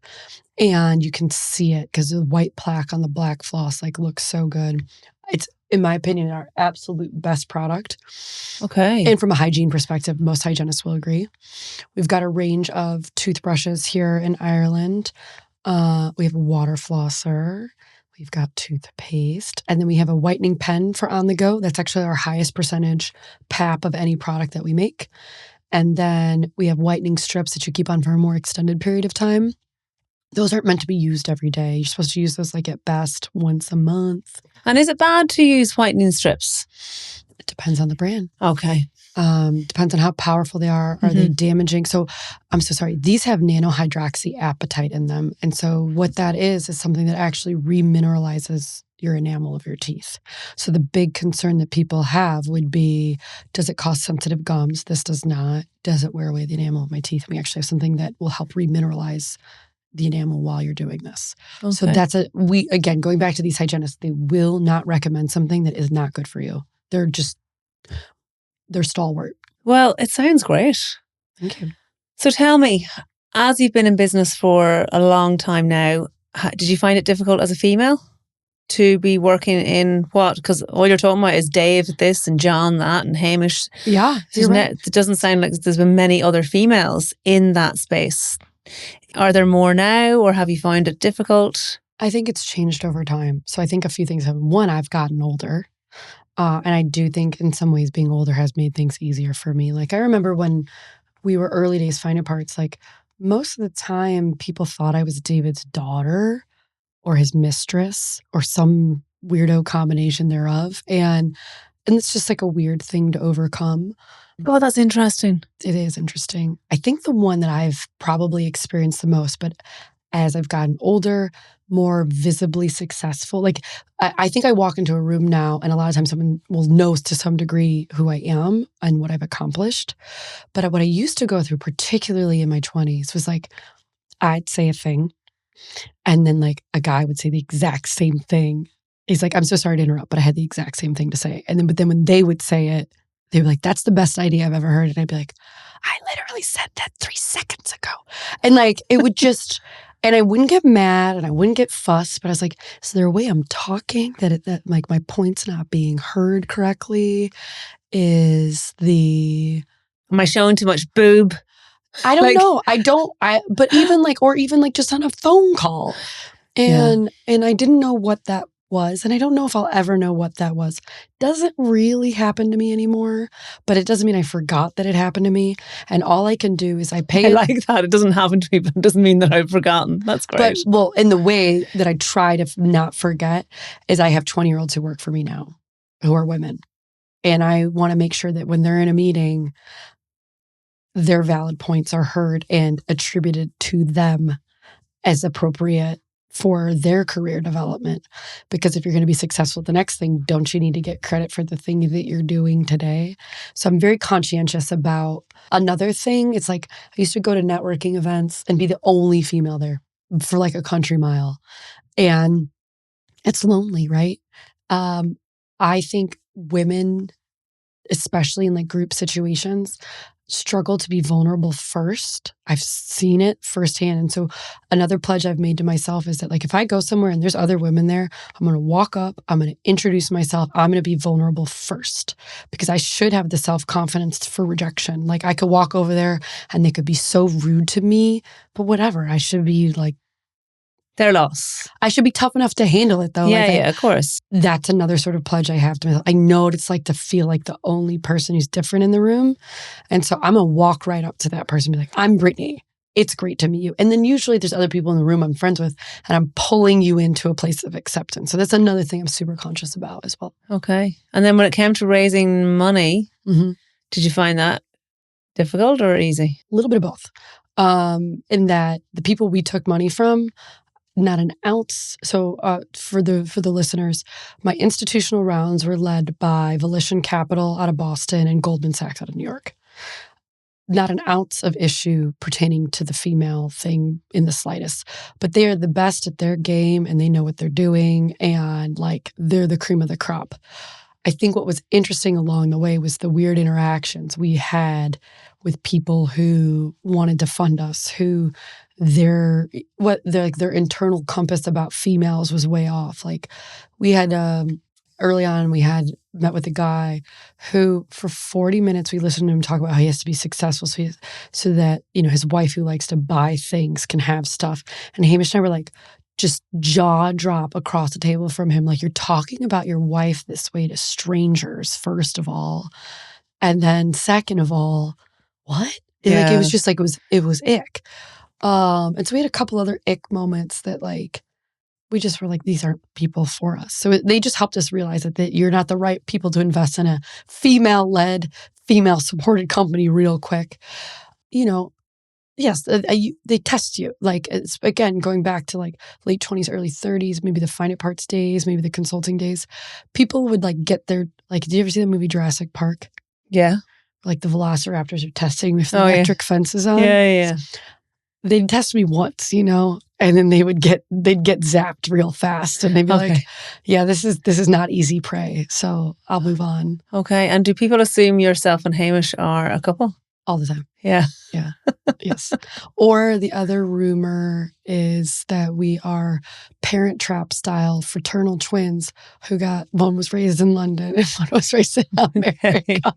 And you can see it because the white plaque on the black floss looks so good. It's, in my opinion, our absolute best product. Okay. And from a hygiene perspective, most hygienists will agree. We've got a range of toothbrushes here in Ireland. We have a water flosser. We've got toothpaste. And then we have a whitening pen for on the go. That's actually our highest percentage PAP of any product that we make. And then we have whitening strips that you keep on for a more extended period of time. Those aren't meant to be used every day. You're supposed to use those at best once a month. And is it bad to use whitening strips? It depends on the brand. Okay. Depends on how powerful they are. Are they damaging? So I'm so sorry. These have nanohydroxyapatite in them. And so what that is something that actually remineralizes your enamel of your teeth. So the big concern that people have would be, does it cause sensitive gums? This does not. Does it wear away the enamel of my teeth? We actually have something that will help remineralize the enamel while you're doing this. Okay. So that's again, going back to these hygienists, they will not recommend something that is not good for you. They're stalwart. Well, it sounds great. Thank you. So tell me, as you've been in business for a long time now, did you find it difficult as a female to be working in what? Because all you're talking about is Dave this and John that and Hamish. Yeah, right. It doesn't sound like there's been many other females in that space. Are there more now, or have you found it difficult? I think it's changed over time. So I think a few things have. One, I've gotten older. And I do think in some ways being older has made things easier for me. I remember when we were early days Fine Art Parts, most of the time people thought I was David's daughter or his mistress or some weirdo combination thereof. And it's just a weird thing to overcome. Oh, that's interesting. It is interesting. I think the one that I've probably experienced the most, but as I've gotten older, more visibly successful. I think I walk into a room now and a lot of times someone will know to some degree who I am and what I've accomplished. But what I used to go through, particularly in my 20s, was I'd say a thing and then a guy would say the exact same thing. He's like, I'm so sorry to interrupt, but I had the exact same thing to say. But then when they would say it, they were like, that's the best idea I've ever heard. And I'd be like, I literally said that 3 seconds ago. And it would just, and I wouldn't get mad and I wouldn't get fussed, but I was like, is there a way I'm talking that my point's not being heard correctly? Am I showing too much boob? I don't know. But even just on a phone call. And I didn't know what that was. And I don't know if I'll ever know what that was. Doesn't really happen to me anymore, but it doesn't mean I forgot that it happened to me. And all I can do is I like that. It doesn't happen to me, but it doesn't mean that I've forgotten. That's great. But, in the way that I try to not forget is I have 20-year-olds who work for me now, who are women. And I want to make sure that when they're in a meeting, their valid points are heard and attributed to them as appropriate for their career development. Because if you're going to be successful at the next thing, don't you need to get credit for the thing that you're doing today? So I'm very conscientious about another thing. It's I used to go to networking events and be the only female there for a country mile. And it's lonely, right? I think women, especially in group situations, struggle to be vulnerable first. I've seen it firsthand. And so another pledge I've made to myself is that if I go somewhere and there's other women there, I'm going to walk up, I'm going to introduce myself, I'm going to be vulnerable first because I should have the self-confidence for rejection. I could walk over there and they could be so rude to me, but whatever. I should be Their loss. I should be tough enough to handle it though. Yeah, of course. That's another sort of pledge I have to myself. I know what it's like to feel like the only person who's different in the room. And so I'm going to walk right up to that person and be like, I'm Brittany. It's great to meet you. And then usually there's other people in the room I'm friends with, and I'm pulling you into a place of acceptance. So that's another thing I'm super conscious about as well. Okay. And then when it came to raising money, did you find that difficult or easy? A little bit of both. In that the people we took money from, not an ounce. So for the listeners, my institutional rounds were led by Volition Capital out of Boston and Goldman Sachs out of New York. Not an ounce of issue pertaining to the female thing in the slightest. But they are the best at their game and they know what they're doing and like they're the cream of the crop. I think what was interesting along the way was the weird interactions we had with people who wanted to fund us, who their internal compass about females was way off. Like we had early on, we had met with a guy who for 40 minutes we listened to him talk about how he has to be successful so that his wife who likes to buy things can have stuff. And Hamish and I were like, just jaw drop across the table from him. Like, you're talking about your wife this way to strangers, first of all. And then second of all, what? Yeah. Like, it was just like, it was ick. And so we had a couple other ick moments that like, we just were like, these aren't people for us. So they just helped us realize that you're not the right people to invest in a female-led, female-supported company real quick. Yes, they test you. Like, it's, again, going back to like late 20s, early 30s, maybe the Find It Parts days, maybe the consulting days. People would like get their, like, did you ever see the movie Jurassic Park? Yeah. Like the velociraptors are testing with the electric fences on. Yeah. They'd test me once, and then they'd get zapped real fast. And they'd be like, yeah, this is not easy prey. So I'll move on. Okay. And do people assume yourself and Hamish are a couple? All the time. Yeah. Yeah. Yes. Or the other rumor is that we are Parent Trap style fraternal twins who one was raised in London and one was raised in America.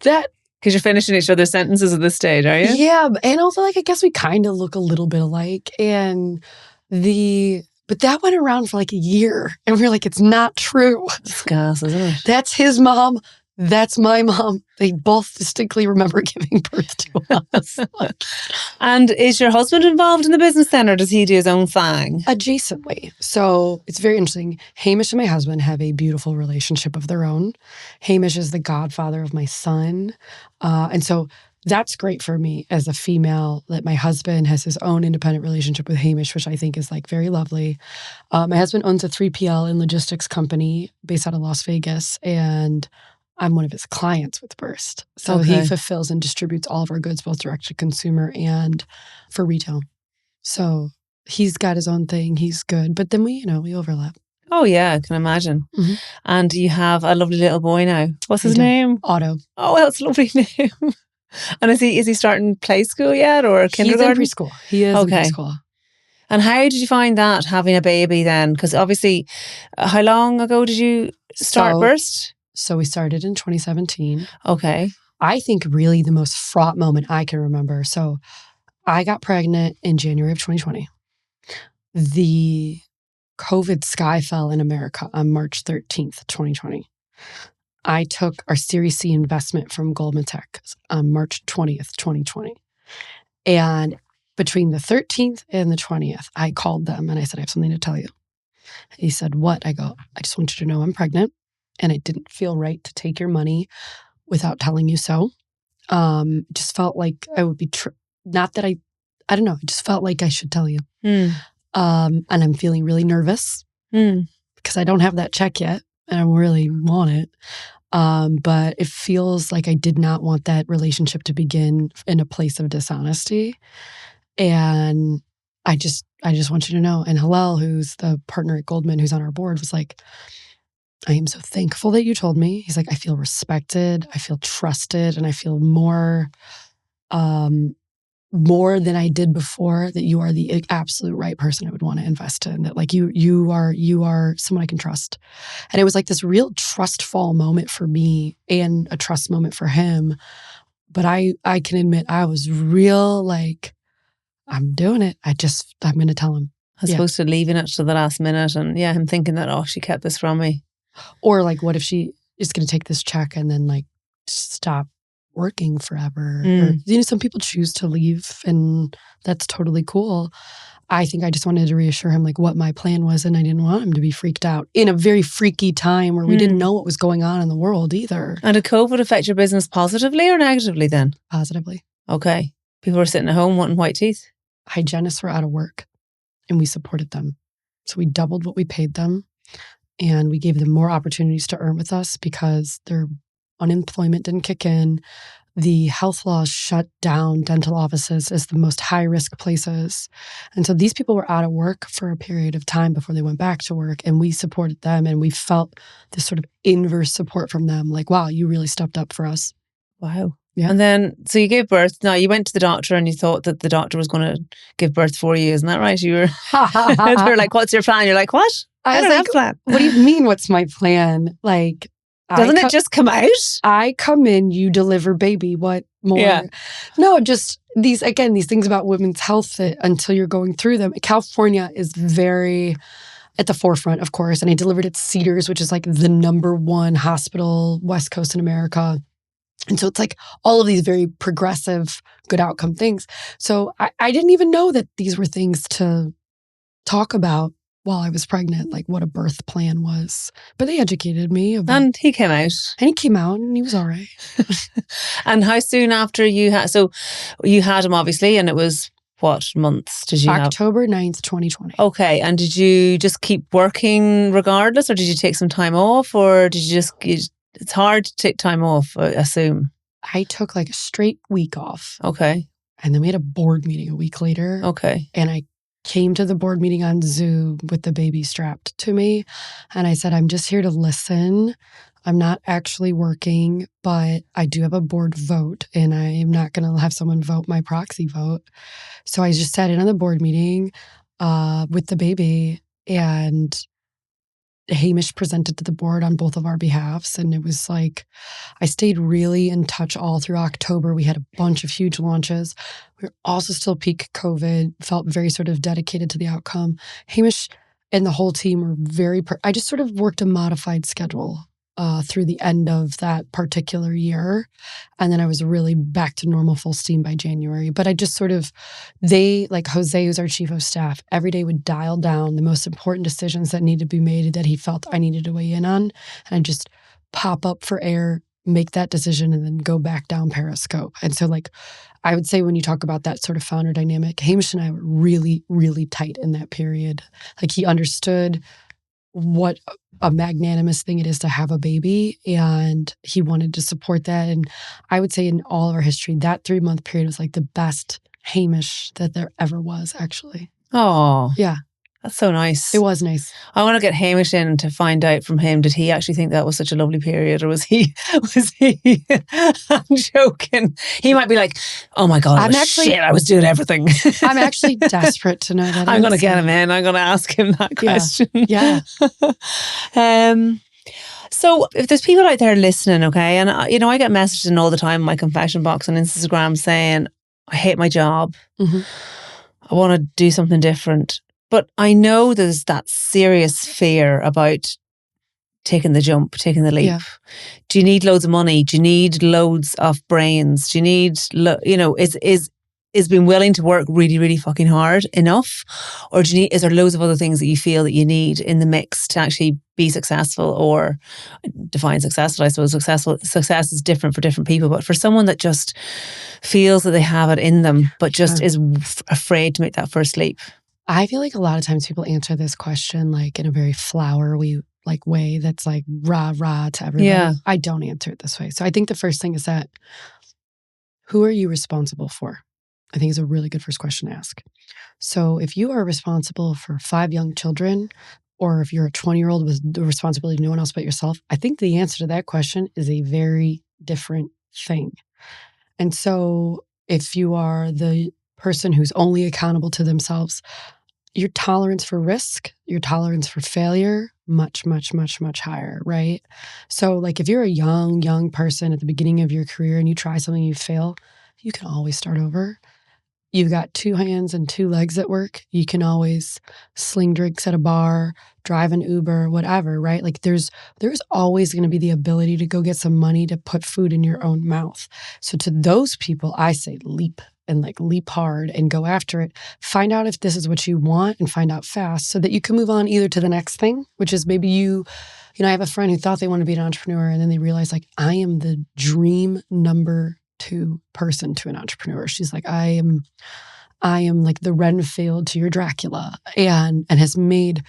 Because you're finishing each other's sentences at this stage, are you? Yeah. And also, like, I guess we kind of look a little bit alike. But that went around for like a year. And we were like, it's not true. It's gas, isn't it? That's his mom. That's my mom. They both distinctly remember giving birth to us. And is your husband involved in the business then, or does he do his own thing? Adjacently. So it's very interesting. Hamish and my husband have a beautiful relationship of their own. Hamish is the godfather of my son. And so that's great for me as a female, that my husband has his own independent relationship with Hamish, which I think is like very lovely. My husband owns a 3PL and logistics company based out of Las Vegas, and I'm one of his clients with Burst. So he fulfills and distributes all of our goods, both direct to consumer and for retail. So he's got his own thing. He's good. But then we overlap. Oh, yeah, I can imagine. Mm-hmm. And you have a lovely little boy now. What's his name? Otto. Oh, well, it's a lovely name. And is he starting play school yet, or kindergarten? He's in preschool. He is in preschool. And how did you find that, having a baby then? Because obviously, how long ago did you start Burst? So we started in 2017. Okay. I think really the most fraught moment I can remember. So I got pregnant in January of 2020. The COVID sky fell in America on March 13th, 2020. I took our Series C investment from Goldman Sachs on March 20th, 2020. And between the 13th and the 20th, I called them and I said, I have something to tell you. He said, what? I go, I just want you to know I'm pregnant. And it didn't feel right to take your money without telling you so. It just felt like I would be, not that I don't know, it just felt like I should tell you. And I'm feeling really nervous because I don't have that check yet and I really want it. But it feels like I did not want that relationship to begin in a place of dishonesty. And I just want you to know. And Hillel, who's the partner at Goldman, who's on our board, was like, I am so thankful that you told me. He's like, I feel respected, I feel trusted, and I feel more than I did before, that you are the absolute right person I would want to invest in, that like you are someone I can trust. And it was like this real trust fall moment for me and a trust moment for him. But I can admit I was real like, I'm doing it. I'm going to tell him. as opposed to leaving it to the last minute and him thinking that, oh, she kept this from me. Or like, what if she is going to take this check and then like stop working forever? Or, some people choose to leave and that's totally cool. I think I just wanted to reassure him like what my plan was, and I didn't want him to be freaked out in a very freaky time where we didn't know what was going on in the world either. And did COVID affect your business positively or negatively then? Positively. Okay. People were sitting at home wanting white teeth. Hygienists were out of work and we supported them. So we doubled what we paid them and we gave them more opportunities to earn with us because their unemployment didn't kick in. The health laws shut down dental offices as the most high-risk places. And so these people were out of work for a period of time before they went back to work, and we supported them, and we felt this sort of inverse support from them, like, wow, you really stepped up for us. Wow. Yeah. And then, so you gave birth. Now, you went to the doctor and you thought that the doctor was going to give birth for you. Isn't that right? You were, they're like, what's your plan? You're like, what? I don't have a plan. What do you mean, what's my plan? Like, doesn't it just come out? I come in, you deliver baby. What more? Yeah. No, just these things about women's health that until you're going through them. California is very at the forefront, of course. And I delivered at Cedars, which is like the #1 hospital, West Coast in America. And so it's like all of these very progressive, good outcome things. So I didn't even know that these were things to talk about while I was pregnant, like what a birth plan was. But they educated me about. And he came out. And he came out and he was all right. And how soon after you had, so you had him obviously, and it was what months did you have? October 9th, 2020. Okay. And did you just keep working regardless, or did you take some time off, or did you just, it's hard to take time off, I assume. I took like a straight week off. Okay. And then we had a board meeting a week later. Okay. And I came to the board meeting on Zoom with the baby strapped to me. And I said, I'm just here to listen. I'm not actually working, but I do have a board vote and I'm not going to have someone vote my proxy vote. So I just sat in on the board meeting with the baby, and Hamish presented to the board on both of our behalves. And it was like, I stayed really in touch all through October. We had a bunch of huge launches. We were also still peak COVID, felt very sort of dedicated to the outcome. Hamish and the whole team were very, I just sort of worked a modified schedule through the end of that particular year. And then I was really back to normal full steam by January. But I just sort of, like Jose, who's our chief of staff, every day would dial down the most important decisions that needed to be made that he felt I needed to weigh in on. And I'd just pop up for air, make that decision, and then go back down Periscope. And so like, I would say when you talk about that sort of founder dynamic, Hamish and I were really, really tight in that period. Like he understood what a magnanimous thing it is to have a baby, and he wanted to support that. And I would say in all of our history, that 3-month period was like the best Hamish that there ever was, actually. Oh. Yeah. That's so nice. It was nice. I want to get Hamish in to find out from him, did he actually think that was such a lovely period, or was he I'm joking. He might be like, oh my God, shit, I was doing everything. I'm actually desperate to know that. I'm going to get him in. I'm going to ask him that question. Yeah. So if there's people out there listening, okay, and I get messages in all the time in my confession box on Instagram saying, I hate my job. Mm-hmm. I want to do something different. But I know there's that serious fear about taking the jump, taking the leap. Yeah. Do you need loads of money? Do you need loads of brains? Do you need, is being willing to work really, really fucking hard enough? Or is there loads of other things that you feel that you need in the mix to actually be successful, or define successful? I suppose success is different for different people, but for someone that just feels that they have it in them, but just is afraid to make that first leap. I feel like a lot of times people answer this question like in a very flowery like way that's like rah rah to everybody. Yeah. I don't answer it this way. So I think the first thing is that, who are you responsible for? I think is a really good first question to ask. So if you are responsible for 5 young children, or if you're a 20-year-old with the responsibility of no one else but yourself, I think the answer to that question is a very different thing. And so if you are the person who's only accountable to themselves, your tolerance for risk, your tolerance for failure, much, much, much, much higher, right? So like if you're a young person at the beginning of your career and you try something, you fail, you can always start over. you've got 2 hands and 2 legs at work. You can always sling drinks at a bar, drive an Uber, whatever, right? Like there's always going to be the ability to go get some money to put food in your own mouth. So to those people, I say leap and like leap hard and go after it. Find out if this is what you want and find out fast so that you can move on either to the next thing, which is maybe you know, I have a friend who thought they wanted to be an entrepreneur and then they realized like, I am the dream number 2 person to an entrepreneur. She's like, I am like the Renfield to your Dracula and has made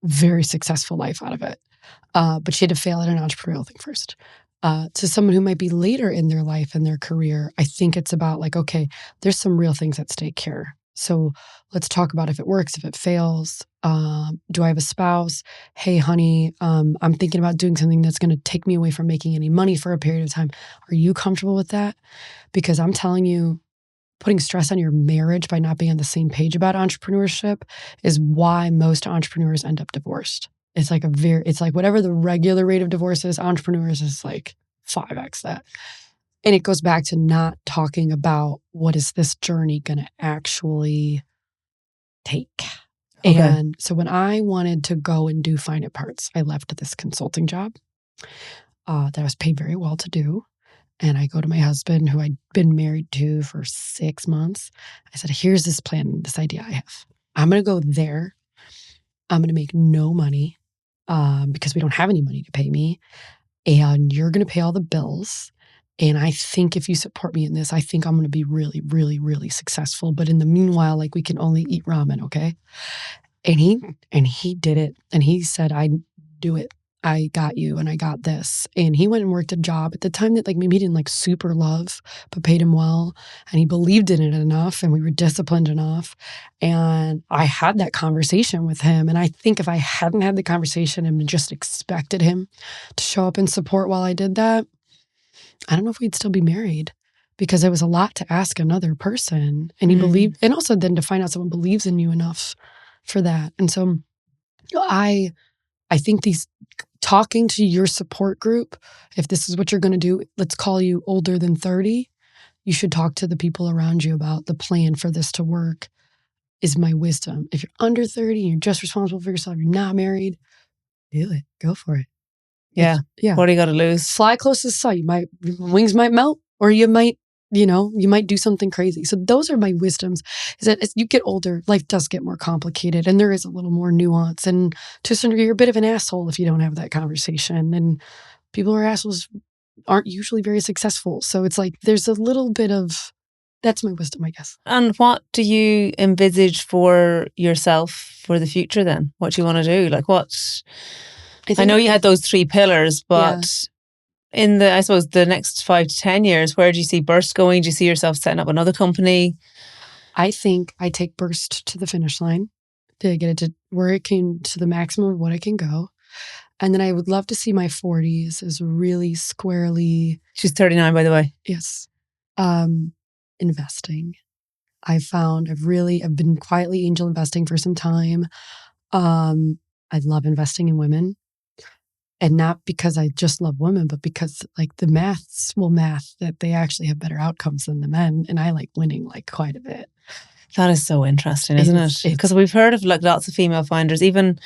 very successful life out of it. But she had to fail at an entrepreneurial thing first. To someone who might be later in their life and their career, I think it's about like, okay, there's some real things at stake here. So let's talk about if it works, if it fails. Do I have a spouse? Hey, honey, I'm thinking about doing something that's going to take me away from making any money for a period of time. Are you comfortable with that? Because I'm telling you, putting stress on your marriage by not being on the same page about entrepreneurship is why most entrepreneurs end up divorced. It's like whatever the regular rate of divorce is, entrepreneurs is like 5x that. And it goes back to not talking about what is this journey going to actually take. Okay. And so when I wanted to go and do Fine It Parts, I left this consulting job that I was paid very well to do. And I go to my husband, who I'd been married to for 6 months. I said, here's this plan, this idea I have. I'm going to go there. I'm going to make no money because we don't have any money to pay me. And you're going to pay all the bills. And I think if you support me in this, I think I'm going to be really, really, really successful. But in the meanwhile, like we can only eat ramen, okay? And he did it. And he said, I do it. I got you and I got this. And he went and worked a job at the time that like maybe he didn't like super love, but paid him well. And he believed in it enough and we were disciplined enough. And I had that conversation with him. And I think if I hadn't had the conversation and just expected him to show up and support while I did that, I don't know if we'd still be married because it was a lot to ask another person. And he believed, and also then to find out someone believes in you enough for that. And so you know, I think these talking to your support group, if this is what you're going to do, let's call you older than 30, you should talk to the people around you about the plan for this to work is my wisdom. If you're under 30 and you're just responsible for yourself, you're not married, do it. Go for it. Yeah. Yeah. What do you got to lose? Fly close to the sun. Wings might melt, or you might do something crazy. So those are my wisdoms, is that as you get older, life does get more complicated and there is a little more nuance. And to a certain degree, you're a bit of an asshole if you don't have that conversation. And people who are assholes aren't usually very successful. So it's like, there's a little bit of, that's my wisdom, I guess. And what do you envisage for yourself for the future then? What do you want to do? Like what? I know you had those 3 pillars, but in I suppose the next 5 to 10 years, where do you see Burst going? Do you see yourself setting up another company? I think I take Burst to the finish line to get it to where it can, to the maximum of what it can go. And then I would love to see my 40s as really squarely. She's 39, by the way. Yes. Investing. I've been quietly angel investing for some time. I love investing in women. And not because I just love women, but because like the maths will math that they actually have better outcomes than the men. And I like winning like quite a bit. That is so interesting, isn't it? Because we've heard of like lots of female founders, even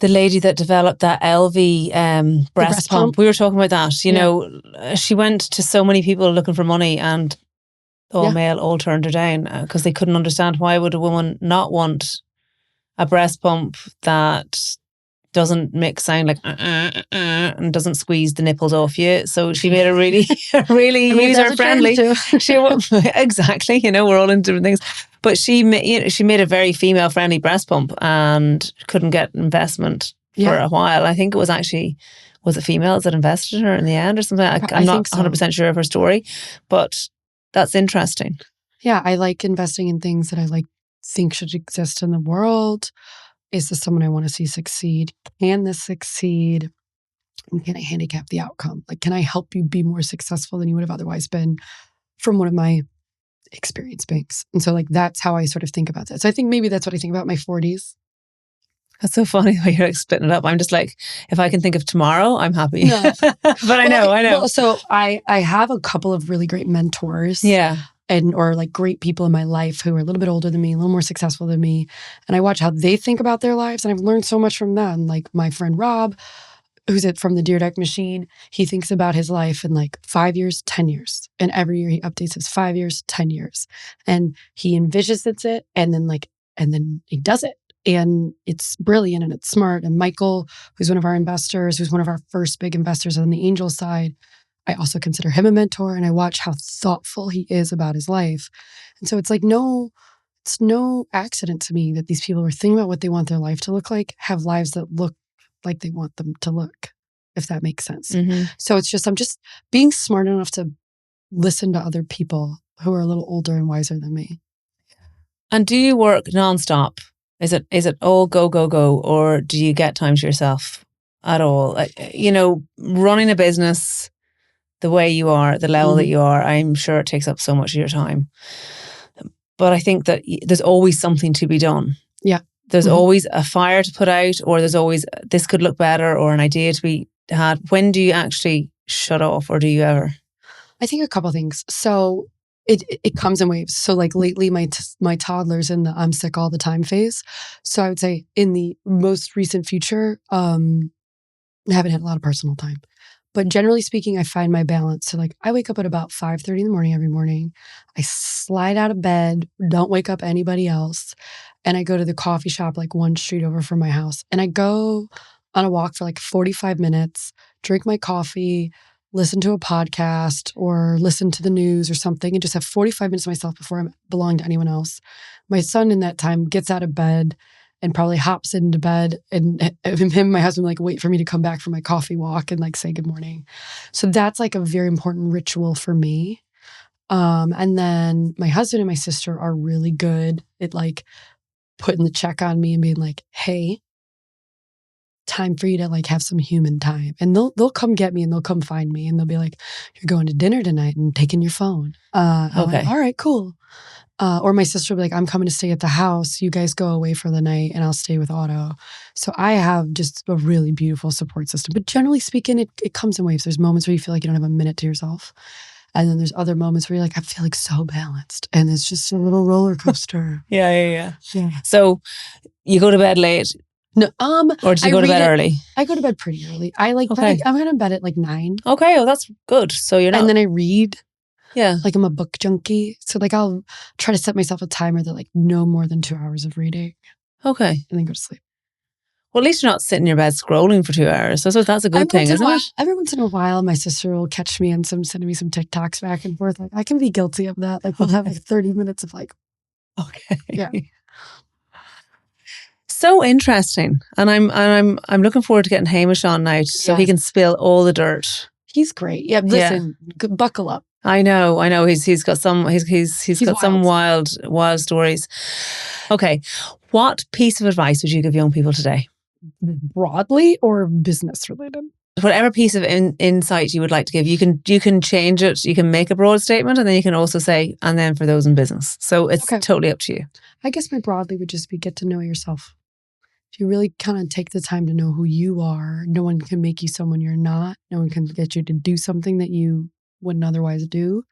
the lady that developed that LV breast pump. We were talking about that. You know, she went to so many people looking for money and all male all turned her down because they couldn't understand why would a woman not want a breast pump that doesn't make sound like and doesn't squeeze the nipples off you. So she made a really user friendly. Exactly. You know, we're all into different things. But she made a very female friendly breast pump and couldn't get investment for a while. I think it was it females that invested in her in the end or something? I'm not 100% sure of her story, but that's interesting. Yeah, I like investing in things that I think should exist in the world. Is this someone I want to see succeed? Can this succeed? And can I handicap the outcome? Like, can I help you be more successful than you would have otherwise been from one of my experience banks? And so that's how I sort of think about that. So I think maybe that's what I think about my 40s. That's so funny the way you're splitting it up. I'm just like, if I can think of tomorrow, I'm happy. No. But I know. Well, so I have a couple of really great mentors. Yeah. or like great people in my life who are a little bit older than me, a little more successful than me. And I watch how they think about their lives. And I've learned so much from them. Like my friend Rob, who's from the Deer Deck Machine, he thinks about his life in like 5 years, 10 years. And every year he updates his 5 years, 10 years. And he envisions it and then he does it. And it's brilliant and it's smart. And Michael, who's one of our investors, who's one of our first big investors on the angel side, I also consider him a mentor, and I watch how thoughtful he is about his life. And so it's like it's no accident to me that these people are thinking about what they want their life to look like, have lives that look like they want them to look, if that makes sense. Mm-hmm. So it's just, I'm just being smart enough to listen to other people who are a little older and wiser than me. And do you work nonstop? Is it all go, go, go, or do you get time to yourself at all? Running a business the way you are, the level that you are, I'm sure it takes up so much of your time. But I think that there's always something to be done. Yeah. There's always a fire to put out, or there's always, this could look better, or an idea to be had. When do you actually shut off, or do you ever? I think a couple things. So it comes in waves. So like lately my toddler's in the I'm sick all the time phase. So I would say in the most recent future, I haven't had a lot of personal time. But generally speaking, I find my balance. So like I wake up at about 5:30 in the morning every morning. I slide out of bed, don't wake up anybody else. And I go to the coffee shop like one street over from my house. And I go on a walk for like 45 minutes, drink my coffee, listen to a podcast or listen to the news or something, and just have 45 minutes of myself before I belong to anyone else. My son in that time gets out of bed and probably hops into bed, and him and my husband like wait for me to come back from my coffee walk and like say good morning. So that's like a very important ritual for me. And then my husband and my sister are really good at like putting the check on me and being like, hey, time for you to like have some human time. And they'll come get me and they'll come find me and they'll be like, you're going to dinner tonight and taking your phone. I'm like, all right, cool. Or my sister will be like, I'm coming to stay at the house. You guys go away for the night and I'll stay with Otto. So I have just a really beautiful support system. But generally speaking, it comes in waves. There's moments where you feel like you don't have a minute to yourself. And then there's other moments where you're like, I feel like so balanced. And it's just a little roller coaster. Yeah. So you go to bed late? No, or do you go to bed early? I go to bed pretty early. I'm going to bed at like 9. Okay, well that's good. So you're not. And then I read. Yeah. Like I'm a book junkie. So like I'll try to set myself a timer that like no more than 2 hours of reading. Okay. And then go to sleep. Well, at least you're not sitting in your bed scrolling for 2 hours. So that's a good thing, isn't it? Every once in a while, my sister will catch me and sending me some TikToks back and forth. Like I can be guilty of that. Like we'll have like 30 minutes of like. Okay. Yeah. So interesting. And I'm looking forward to getting Hamish on now so he can spill all the dirt. He's great. Yeah, listen, buckle up. I know. He's got some some wild stories. Okay. What piece of advice would you give young people today? Broadly or business related? Whatever piece of insight you would like to give, you can change it. You can make a broad statement, and then you can also say, and then for those in business. So it's totally up to you. I guess my broadly would just be get to know yourself. If you really kind of take the time to know who you are, no one can make you someone you're not. No one can get you to do something that you wouldn't otherwise do.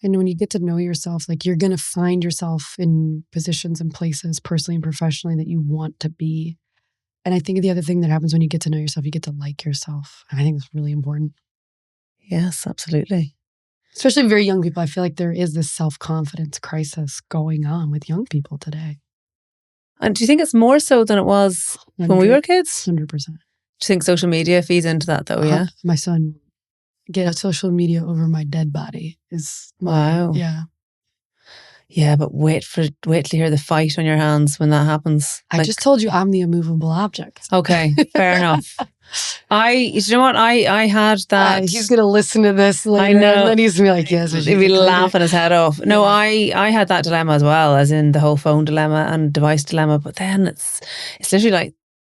And when you get to know yourself, like you're going to find yourself in positions and places, personally and professionally, that you want to be. And I think the other thing that happens when you get to know yourself, you get to like yourself. And I think it's really important. Yes, absolutely. Especially very young people. I feel like there is this self-confidence crisis going on with young people today. And do you think it's more so than it was when we were kids? 100%. Do you think social media feeds into that though? Yeah. My son, get social media over my dead body is wow. Yeah. Yeah, but wait till you hear the fight on your hands when that happens. I just told you I'm the immovable object. Okay, fair enough. You know what? I had that. He's gonna listen to this later. I know. And then he's gonna be like, yes. He'd be laughing his head off. No, I had that dilemma as well, as in the whole phone dilemma and device dilemma. But then it's literally like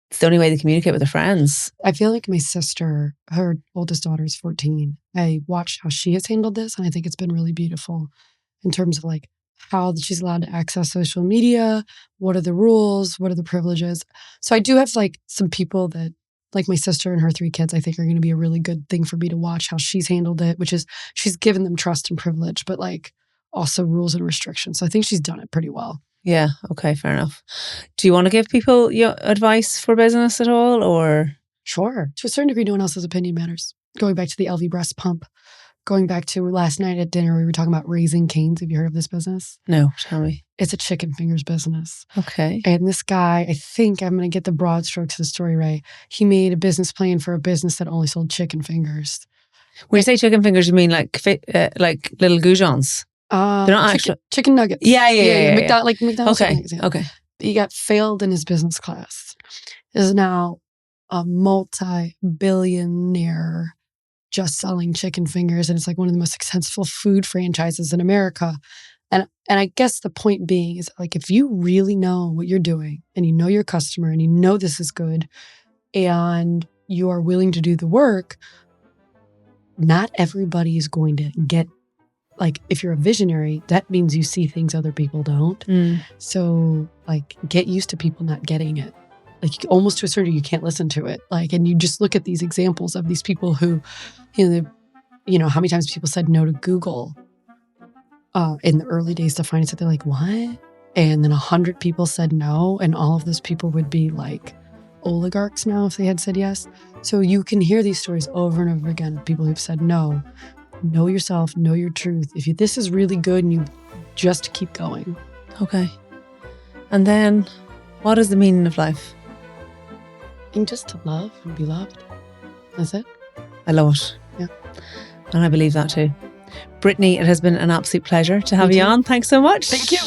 it's the only way they communicate with their friends. I feel like my sister, her oldest daughter is 14. I watched how she has handled this, and I think it's been really beautiful in terms of like how she's allowed to access social media, what are the rules, what are the privileges. So I do have like some people that, like my sister and her 3 kids, I think are going to be a really good thing for me to watch how she's handled it, which is she's given them trust and privilege, but like also rules and restrictions. So I think she's done it pretty well. Yeah. Okay. Fair enough. Do you want to give people your advice for business at all, or? Sure. To a certain degree, no one else's opinion matters. Going back to the LV breast pump, going back to last night at dinner, we were talking about Raising Cane's. Have you heard of this business? No, tell me. It's a chicken fingers business. Okay. And this guy, I think I'm going to get the broad strokes of the story right. He made a business plan for a business that only sold chicken fingers. When you say chicken fingers, you mean like little goujons? They're not actually chicken nuggets. Yeah. Like McDonald's. Okay. Okay. He got failed in his business class. Is now a multi-billionaire just selling chicken fingers, and it's like one of the most successful food franchises in America. And I guess the point being is like, if you really know what you're doing and you know your customer and you know this is good and you are willing to do the work, not everybody is going to get, like, if you're a visionary, that means you see things other people don't. So like, get used to people not getting it. Like, almost to a certain, you can't listen to it. Like, and you just look at these examples of these people who, how many times people said no to Google in the early days to finance it. They're like, what? And then 100 people said no. And all of those people would be like oligarchs now if they had said yes. So you can hear these stories over and over again of people who've said no. Know yourself, know your truth. This is really good, and you just keep going. Okay. And then, what is the meaning of life? And just to love and be loved. That's it. I love it. Yeah. And I believe that too. Brittany, it has been an absolute pleasure to have you on. Thanks so much. Thank you.